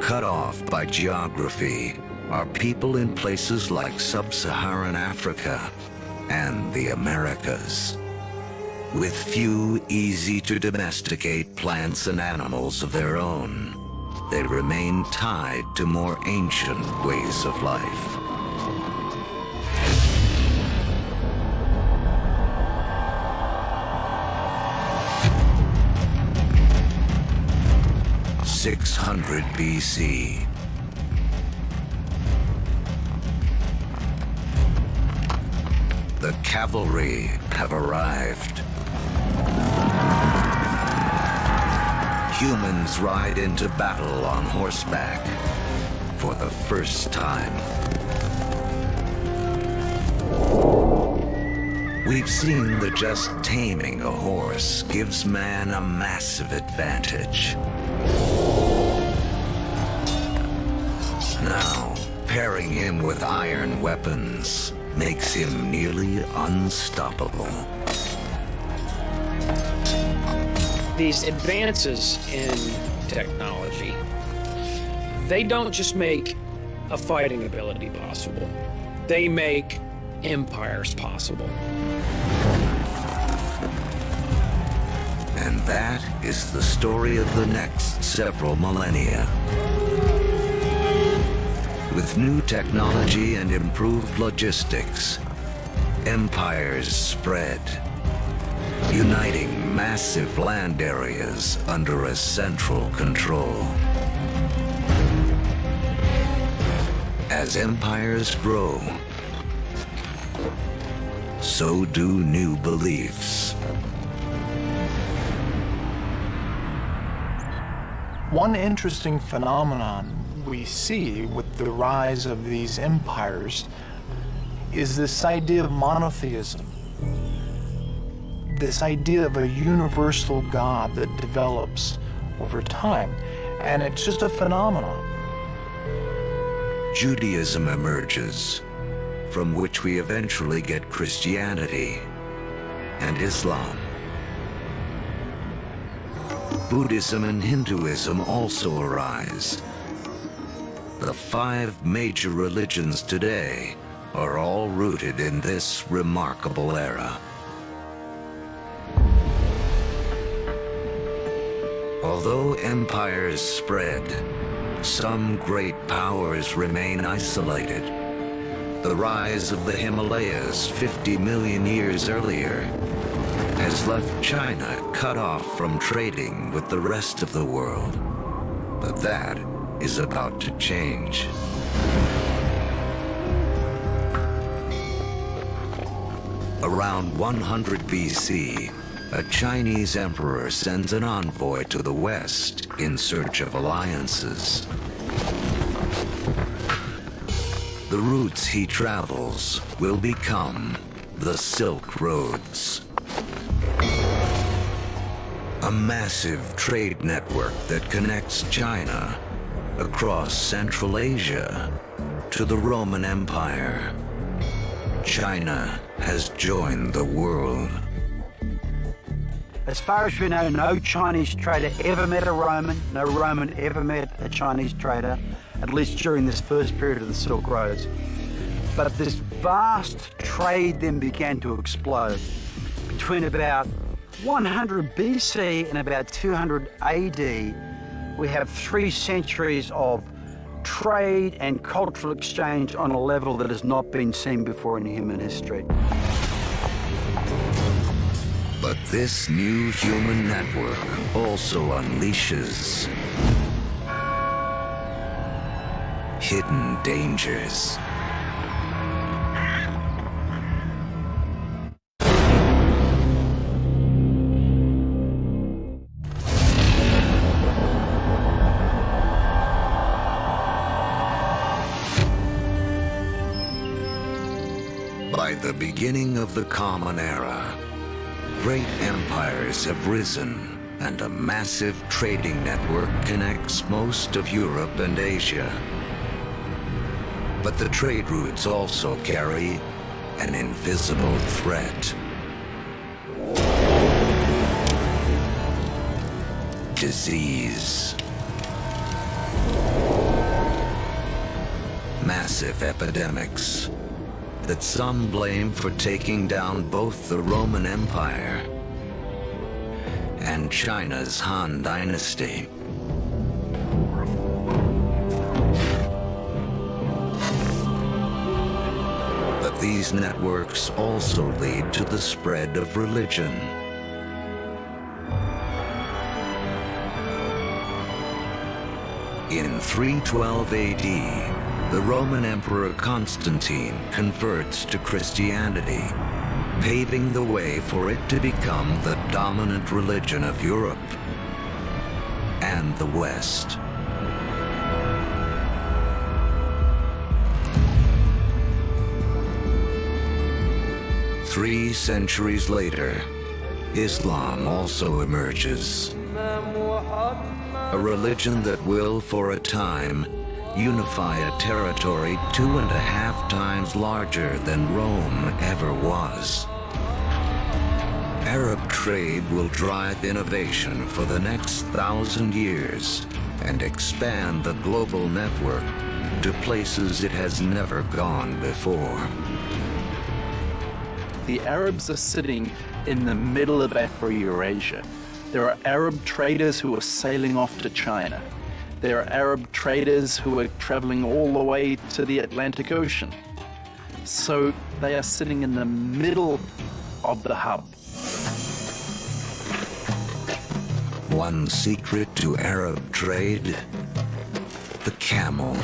Cut off by geography are people in places like sub-Saharan Africa and the Americas, with few easy-to-domesticate plants and animals of their own. They remain tied to more ancient ways of life. (600 BC). The cavalry have arrived. Humans ride into battle on horseback for the first time. We've seen that just taming a horse gives man a massive advantage. Now, pairing him with iron weapons makes him nearly unstoppable. These advances in technology, they don't just make a fighting ability possible. They make empires possible. And that is the story of the next several millennia. With new technology and improved logistics, empires spread, uniting massive land areas under a central control. As empires grow, so do new beliefs. One interesting phenomenon we see with the rise of these empires is this idea of monotheism. This idea of a universal God that develops over time. And it's just a phenomenon. Judaism emerges, from which we eventually get Christianity and Islam. Buddhism and Hinduism also arise. The 5 major religions today are all rooted in this remarkable era. Although empires spread, some great powers remain isolated. The rise of the Himalayas 50 million years earlier has left China cut off from trading with the rest of the world. But that is about to change. Around 100 BC, a Chinese emperor sends an envoy to the West in search of alliances. The routes he travels will become the Silk Roads, a massive trade network that connects China across Central Asia to the Roman Empire. China has joined the world. As far as we know, no Chinese trader ever met a Roman, no Roman ever met a Chinese trader, at least during this first period of the Silk Roads. But this vast trade then began to explode. Between about 100 BC and about 200 AD, we have 3 centuries of trade and cultural exchange on a level that has not been seen before in human history. But this new human network also unleashes hidden dangers. By the beginning of the Common Era, great empires have risen, and a massive trading network connects most of Europe and Asia. But the trade routes also carry an invisible threat. Disease. Massive epidemics that some blame for taking down both the Roman Empire and China's Han Dynasty. But these networks also lead to the spread of religion. In 312 AD, the Roman Emperor Constantine converts to Christianity, paving the way for it to become the dominant religion of Europe and the West. Three centuries later, Islam also emerges, a religion that will, for a time, unify a territory 2.5 times larger than Rome ever was. Arab trade will drive innovation for the next 1,000 years and expand the global network to places it has never gone before. The Arabs are sitting in the middle of Afro-Eurasia. There are Arab traders who are sailing off to China. There are Arab traders who are traveling all the way to the Atlantic Ocean. So they are sitting in the middle of the hub. One secret to Arab trade: the camel.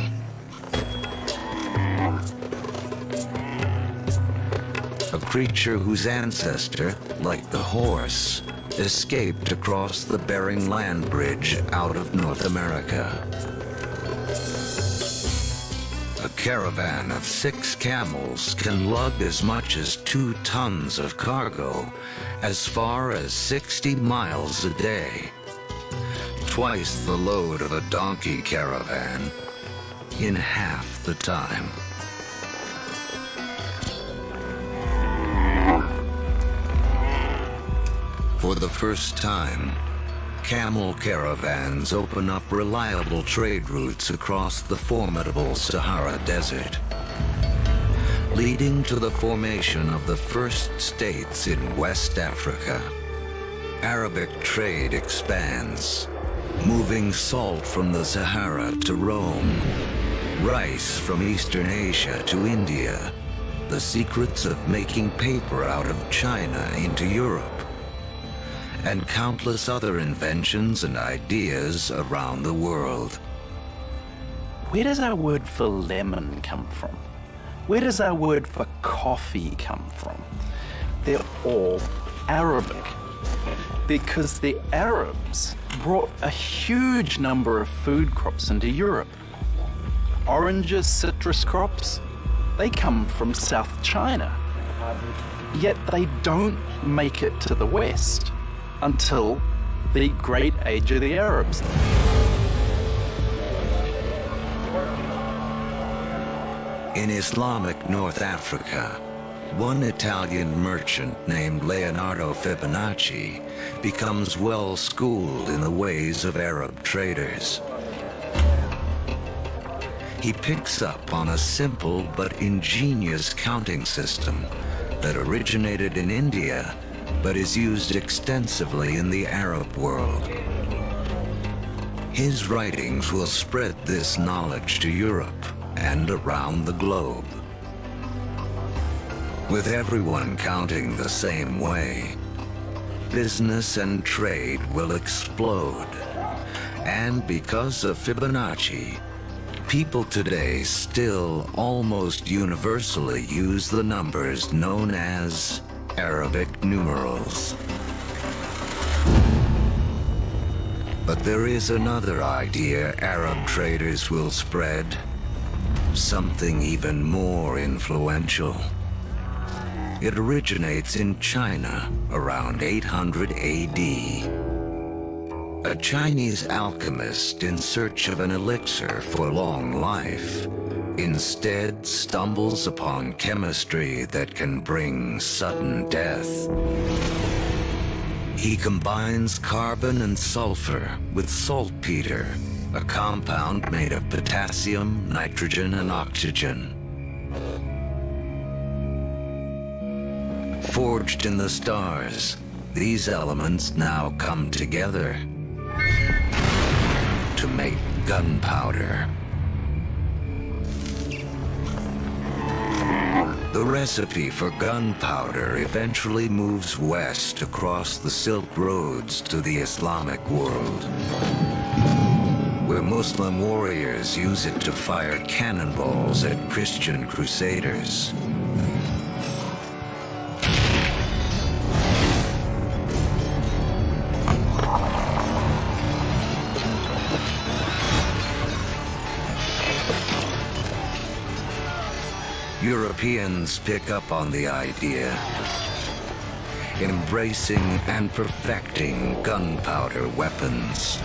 A creature whose ancestor, like the horse, escaped across the Bering Land Bridge out of North America. A caravan of 6 camels can lug as much as 2 tons of cargo as far as 60 miles a day, twice the load of a donkey caravan in half the time. For the first time, camel caravans open up reliable trade routes across the formidable Sahara Desert, leading to the formation of the first states in West Africa. Arabic trade expands, moving salt from the Sahara to Rome, rice from Eastern Asia to India, the secrets of making paper out of China into Europe, and countless other inventions and ideas around the world. Where does our word for lemon come from? Where does our word for coffee come from? They're all Arabic, because the Arabs brought a huge number of food crops into Europe. Oranges, citrus crops, they come from South China, yet they don't make it to the West until the Great Age of the Arabs. In Islamic North Africa, one Italian merchant named Leonardo Fibonacci becomes well schooled in the ways of Arab traders. He picks up on a simple but ingenious counting system that originated in India but is used extensively in the Arab world. His writings will spread this knowledge to Europe and around the globe. With everyone counting the same way, business and trade will explode. And because of Fibonacci, people today still almost universally use the numbers known as Arabic numerals. But there is another idea Arab traders will spread, something even more influential. It originates in China around 800 AD. A Chinese alchemist in search of an elixir for long life instead stumbles upon chemistry that can bring sudden death. He combines carbon and sulfur with saltpeter, a compound made of potassium, nitrogen, and oxygen. Forged in the stars, these elements now come together to make gunpowder. The recipe for gunpowder eventually moves west across the Silk Roads to the Islamic world, where Muslim warriors use it to fire cannonballs at Christian crusaders. Europeans pick up on the idea, embracing and perfecting gunpowder weapons.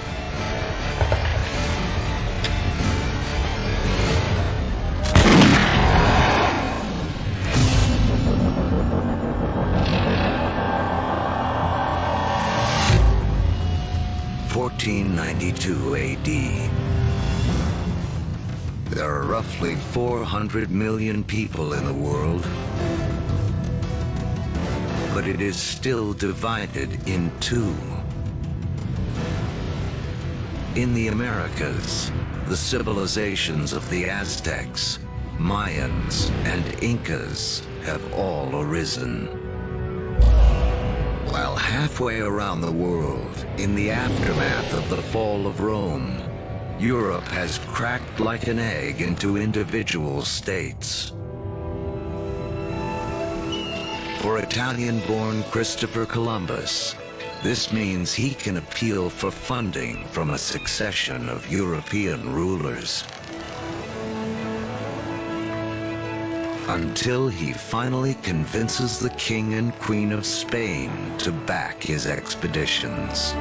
(1492 AD). There are roughly 400 million people in the world, but it is still divided in two. In the Americas, the civilizations of the Aztecs, Mayans, and Incas have all arisen. While halfway around the world, in the aftermath of the fall of Rome, Europe has cracked like an egg into individual states. For Italian-born Christopher Columbus, this means he can appeal for funding from a succession of European rulers, until he finally convinces the King and Queen of Spain to back his expeditions.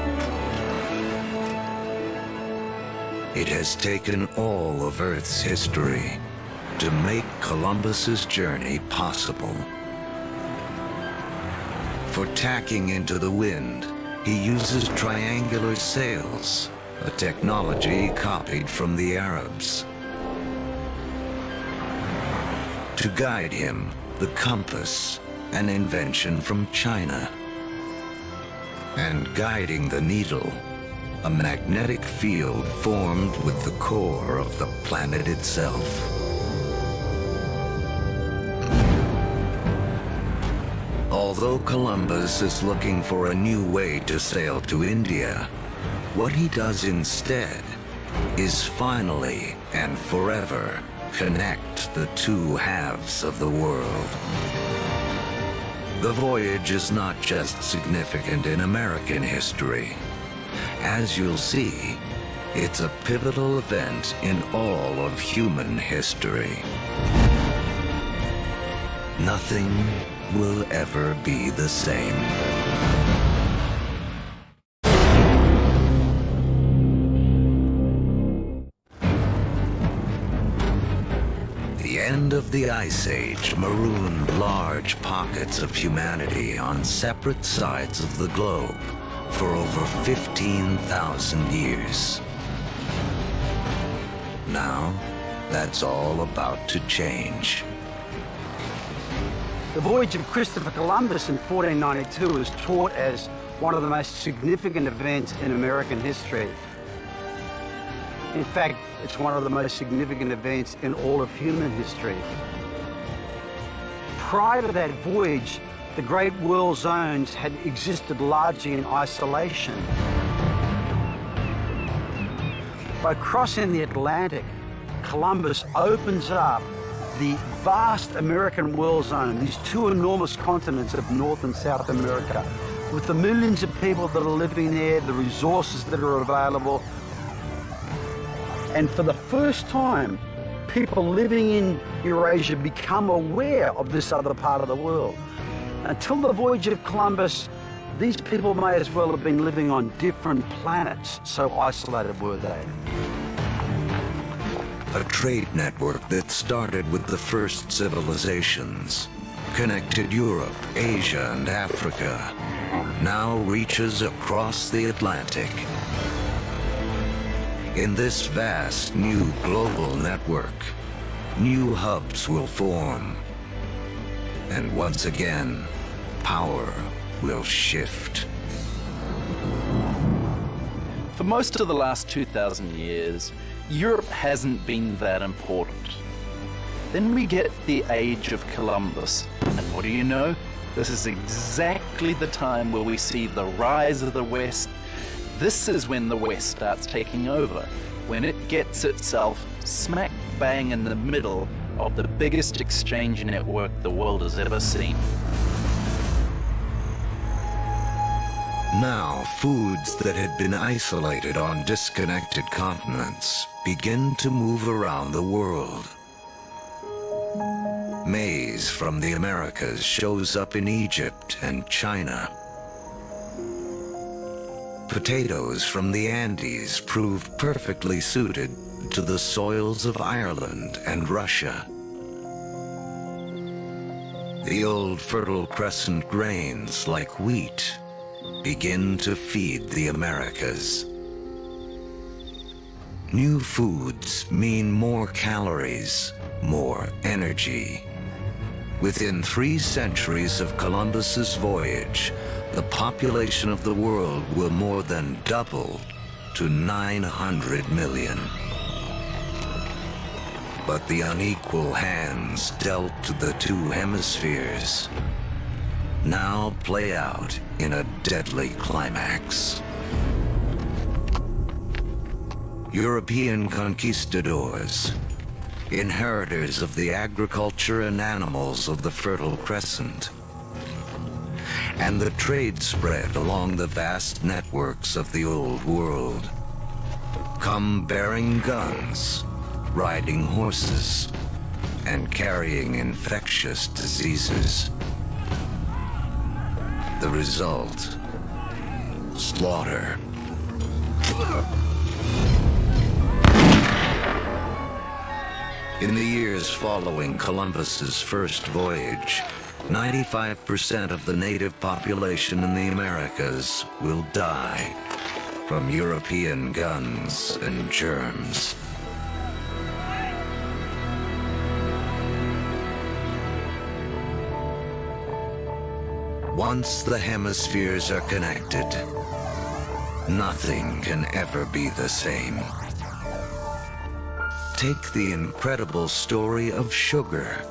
It has taken all of Earth's history to make Columbus's journey possible. For tacking into the wind, he uses triangular sails, a technology copied from the Arabs. To guide him, the compass, an invention from China. And guiding the needle, a magnetic field formed with the core of the planet itself. Although Columbus is looking for a new way to sail to India, what he does instead is finally and forever connect the two halves of the world. The voyage is not just significant in American history. As you'll see, it's a pivotal event in all of human history. Nothing will ever be the same. The end of the Ice Age marooned large pockets of humanity on separate sides of the globe for over 15,000 years. Now, that's all about to change. The voyage of Christopher Columbus in 1492 is taught as one of the most significant events in American history. In fact, it's one of the most significant events in all of human history. Prior to that voyage, the Great World Zones had existed largely in isolation. By crossing the Atlantic, Columbus opens up the vast American world zone, these two enormous continents of North and South America, with the millions of people that are living there, the resources that are available. And for the first time, people living in Eurasia become aware of this other part of the world. Until the voyage of Columbus, these people may as well have been living on different planets, so isolated were they. A trade network that started with the first civilizations, connected Europe, Asia, and Africa, now reaches across the Atlantic. In this vast new global network, new hubs will form. And once again, power will shift. For most of the last 2,000 years, Europe hasn't been that important. Then we get the age of Columbus, and what do you know? This is exactly the time where we see the rise of the West. This is when the West starts taking over, when it gets itself smack bang in the middle of the biggest exchange network the world has ever seen. Now, foods that had been isolated on disconnected continents begin to move around the world. Maize from the Americas shows up in Egypt and China. Potatoes from the Andes prove perfectly suited to the soils of Ireland and Russia. The old Fertile Crescent grains like wheat begin to feed the Americas. New foods mean more calories, more energy. Within 3 centuries of Columbus's voyage, the population of the world will more than double to 900 million. But the unequal hands dealt to the 2 hemispheres now play out in a deadly climax. European conquistadors, inheritors of the agriculture and animals of the Fertile Crescent, and the trade spread along the vast networks of the Old World, come bearing guns, riding horses, and carrying infectious diseases. The result, slaughter. In the years following Columbus's first voyage, 95% of the native population in the Americas will die from European guns and germs. Once the hemispheres are connected, nothing can ever be the same. Take the incredible story of sugar.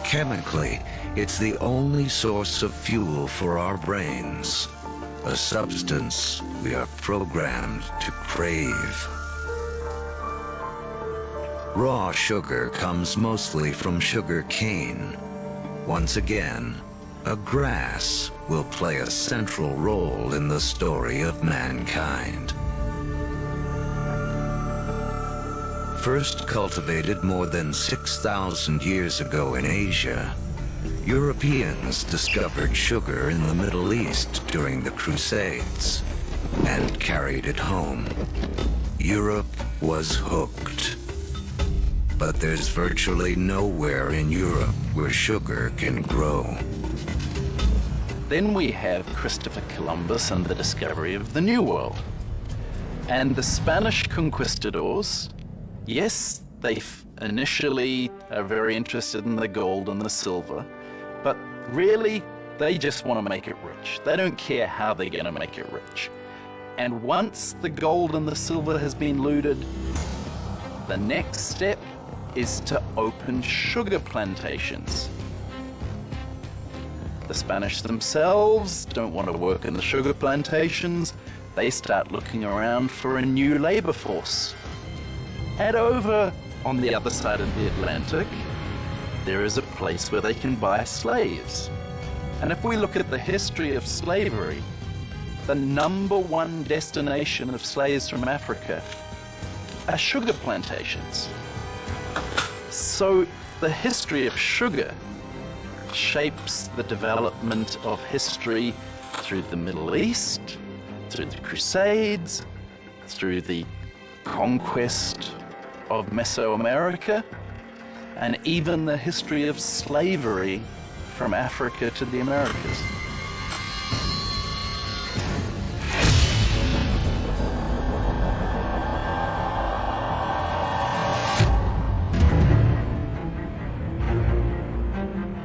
Chemically, it's the only source of fuel for our brains, a substance we are programmed to crave. Raw sugar comes mostly from sugar cane. Once again, a grass will play a central role in the story of mankind. First cultivated more than 6,000 years ago in Asia, Europeans discovered sugar in the Middle East during the Crusades and carried it home. Europe was hooked. But there's virtually nowhere in Europe where sugar can grow. Then we have Christopher Columbus and the discovery of the New World. And the Spanish conquistadors, yes, they initially are very interested in the gold and the silver, but really, they just want to make it rich. They don't care how they're going to make it rich. And once the gold and the silver has been looted, the next step is to open sugar plantations. The Spanish themselves don't want to work in the sugar plantations. They start looking around for a new labor force. And over on the other side of the Atlantic, there is a place where they can buy slaves. And if we look at the history of slavery, the #1 destination of slaves from Africa are sugar plantations. So the history of sugar shapes the development of history through the Middle East, through the Crusades, through the conquest of Mesoamerica, and even the history of slavery from Africa to the Americas.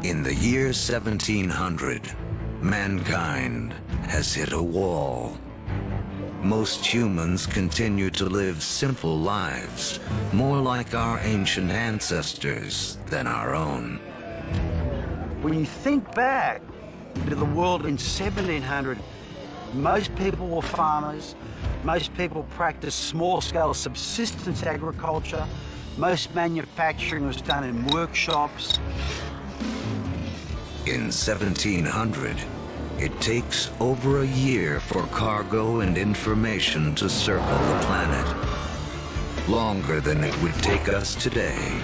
In the year 1700, mankind has hit a wall. Most humans continue to live simple lives, more like our ancient ancestors than our own. When you think back to the world in 1700, most people were farmers, most people practiced small-scale subsistence agriculture, most manufacturing was done in workshops. In 1700, it takes over a year for cargo and information to circle the planet. Longer than it would take us today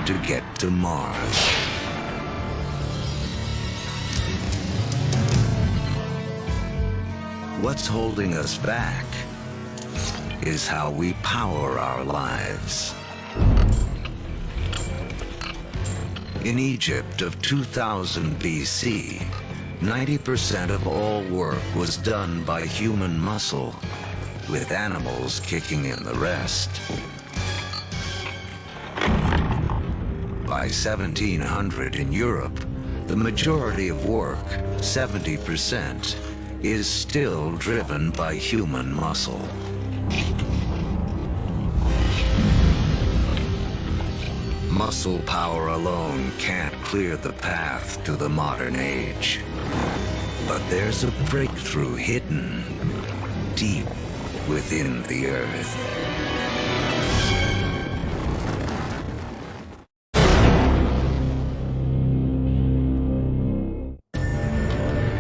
to get to Mars. What's holding us back is how we power our lives. In Egypt of 2000 BC, 90% of all work was done by human muscle, with animals kicking in the rest. By 1700 in Europe, the majority of work, 70%, is still driven by human muscle. Muscle power alone can't clear the path to the modern age. But there's a breakthrough hidden deep within the earth.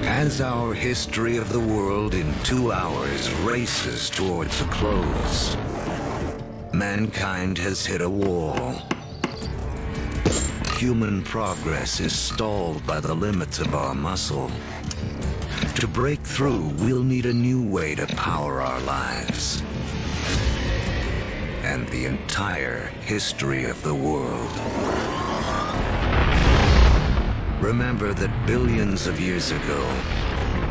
As our history of the world in 2 hours races towards a close, mankind has hit a wall. Human progress is stalled by the limits of our muscle. To break through, we'll need a new way to power our lives. And the entire history of the world. Remember that billions of years ago,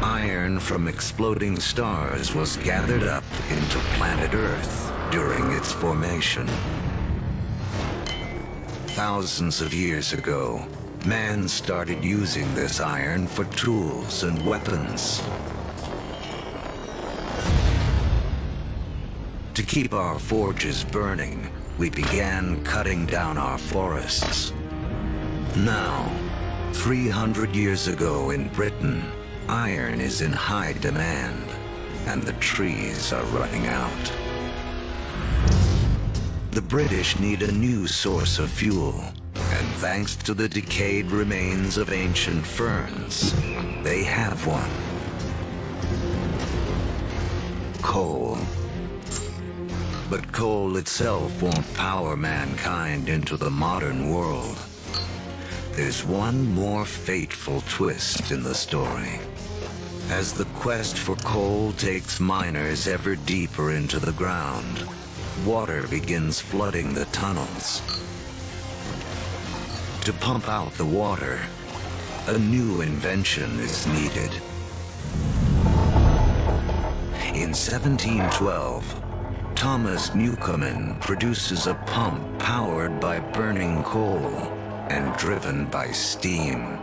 iron from exploding stars was gathered up into planet Earth during its formation. Thousands of years ago, man started using this iron for tools and weapons. To keep our forges burning, we began cutting down our forests. Now, 300 years ago in Britain, iron is in high demand, and the trees are running out. The British need a new source of fuel, and thanks to the decayed remains of ancient ferns, they have one. Coal. But coal itself won't power mankind into the modern world. There's one more fateful twist in the story. As the quest for coal takes miners ever deeper into the ground, water begins flooding the tunnels. To pump out the water, a new invention is needed. In 1712, Thomas Newcomen produces a pump powered by burning coal and driven by steam.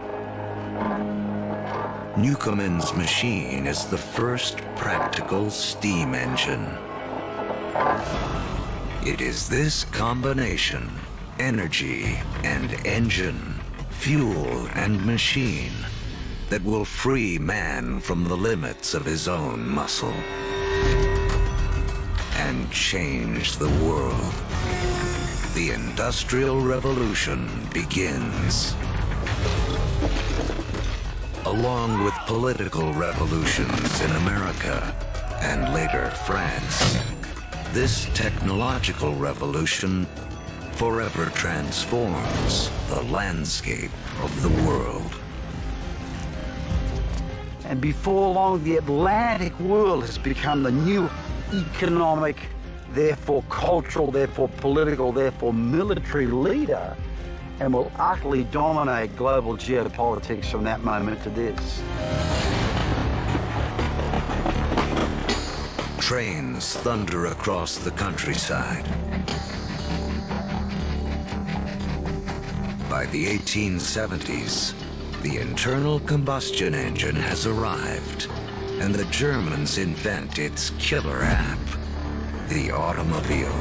Newcomen's machine is the first practical steam engine. It is this combination, energy and engine, fuel and machine, that will free man from the limits of his own muscle and change the world. The Industrial Revolution begins. Along with political revolutions in America and later France, this technological revolution forever transforms the landscape of the world. And before long, the Atlantic world has become the new economic, therefore cultural, therefore political, therefore military leader, and will utterly dominate global geopolitics from that moment to this. Trains thunder across the countryside. By the 1870s, the internal combustion engine has arrived, and the Germans invent its killer app, the automobile.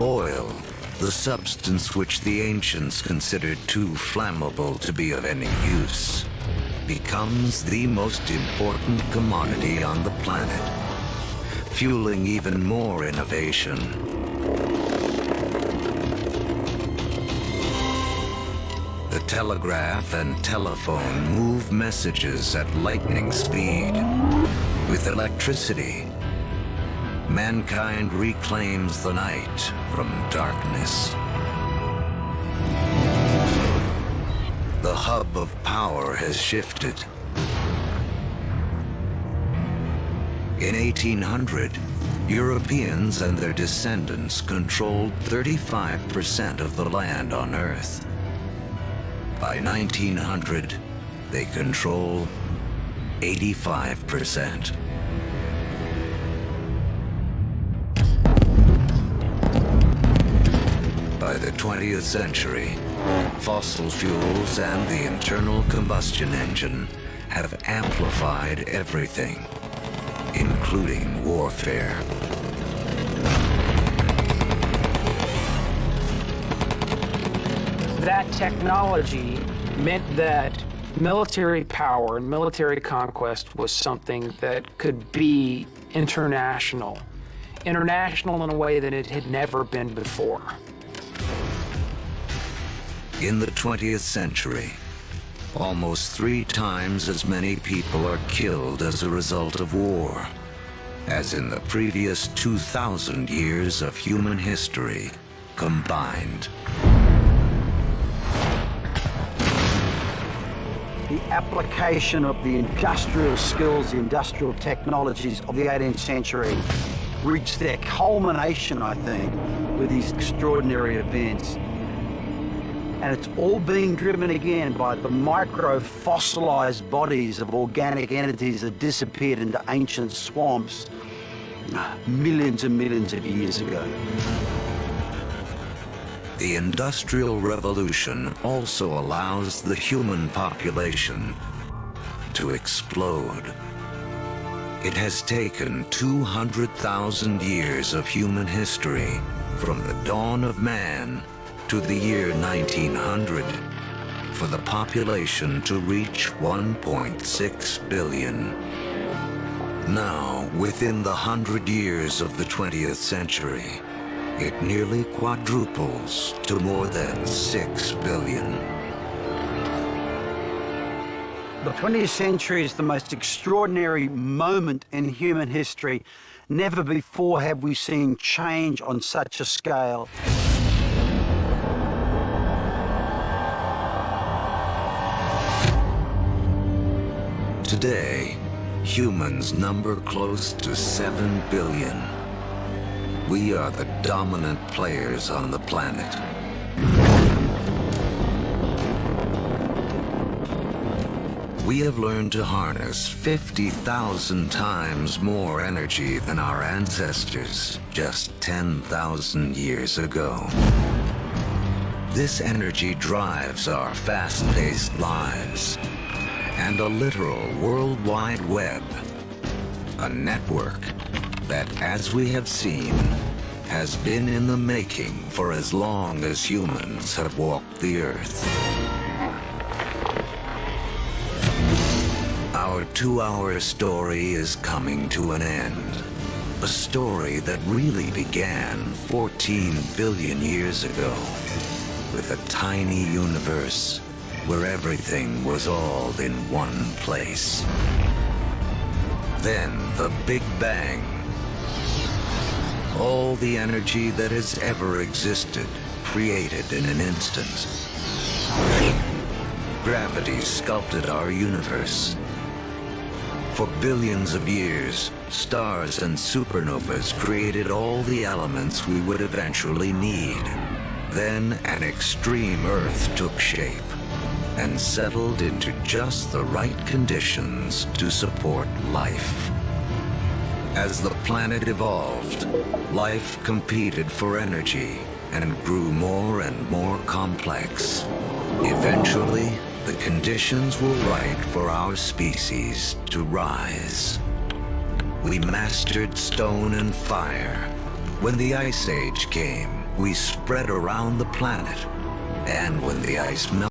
Oil, the substance which the ancients considered too flammable to be of any use, becomes the most important commodity on the planet, fueling even more innovation. The telegraph and telephone move messages at lightning speed. With electricity, mankind reclaims the night from darkness. The hub of power has shifted. In 1800, Europeans and their descendants controlled 35% of the land on Earth. By 1900, they control 85%. By the 20th century, fossil fuels and the internal combustion engine have amplified everything, including warfare. That technology meant that military power and military conquest was something that could be international. International in a way that it had never been before. In the 20th century, almost 3 times as many people are killed as a result of war as in the previous 2,000 years of human history combined. The application of the industrial skills, the industrial technologies of the 18th century reached their culmination, I think, with these extraordinary events. And it's all being driven again by the micro-fossilized bodies of organic entities that disappeared into ancient swamps millions and millions of years ago. The Industrial Revolution also allows the human population to explode. It has taken 200,000 years of human history from the dawn of man to the year 1900 for the population to reach 1.6 billion. Now, within the 100 years of the 20th century, it nearly quadruples to more than 6 billion. The 20th century is the most extraordinary moment in human history. Never before have we seen change on such a scale. Today, humans number close to 7 billion. We are the dominant players on the planet. We have learned to harness 50,000 times more energy than our ancestors just 10,000 years ago. This energy drives our fast-paced lives and a literal World Wide Web, a network that, as we have seen, has been in the making for as long as humans have walked the earth. Our 2-hour story is coming to an end. A story that really began 14 billion years ago with a tiny universe where everything was all in one place. Then the Big Bang. All the energy that has ever existed created in an instant. Gravity sculpted our universe. For billions of years, stars and supernovas created all the elements we would eventually need. Then an extreme Earth took shape and settled into just the right conditions to support life. As the planet evolved, life competed for energy and grew more and more complex. Eventually, the conditions were right for our species to rise. We mastered stone and fire. When the Ice Age came, we spread around the planet. And when the ice melted,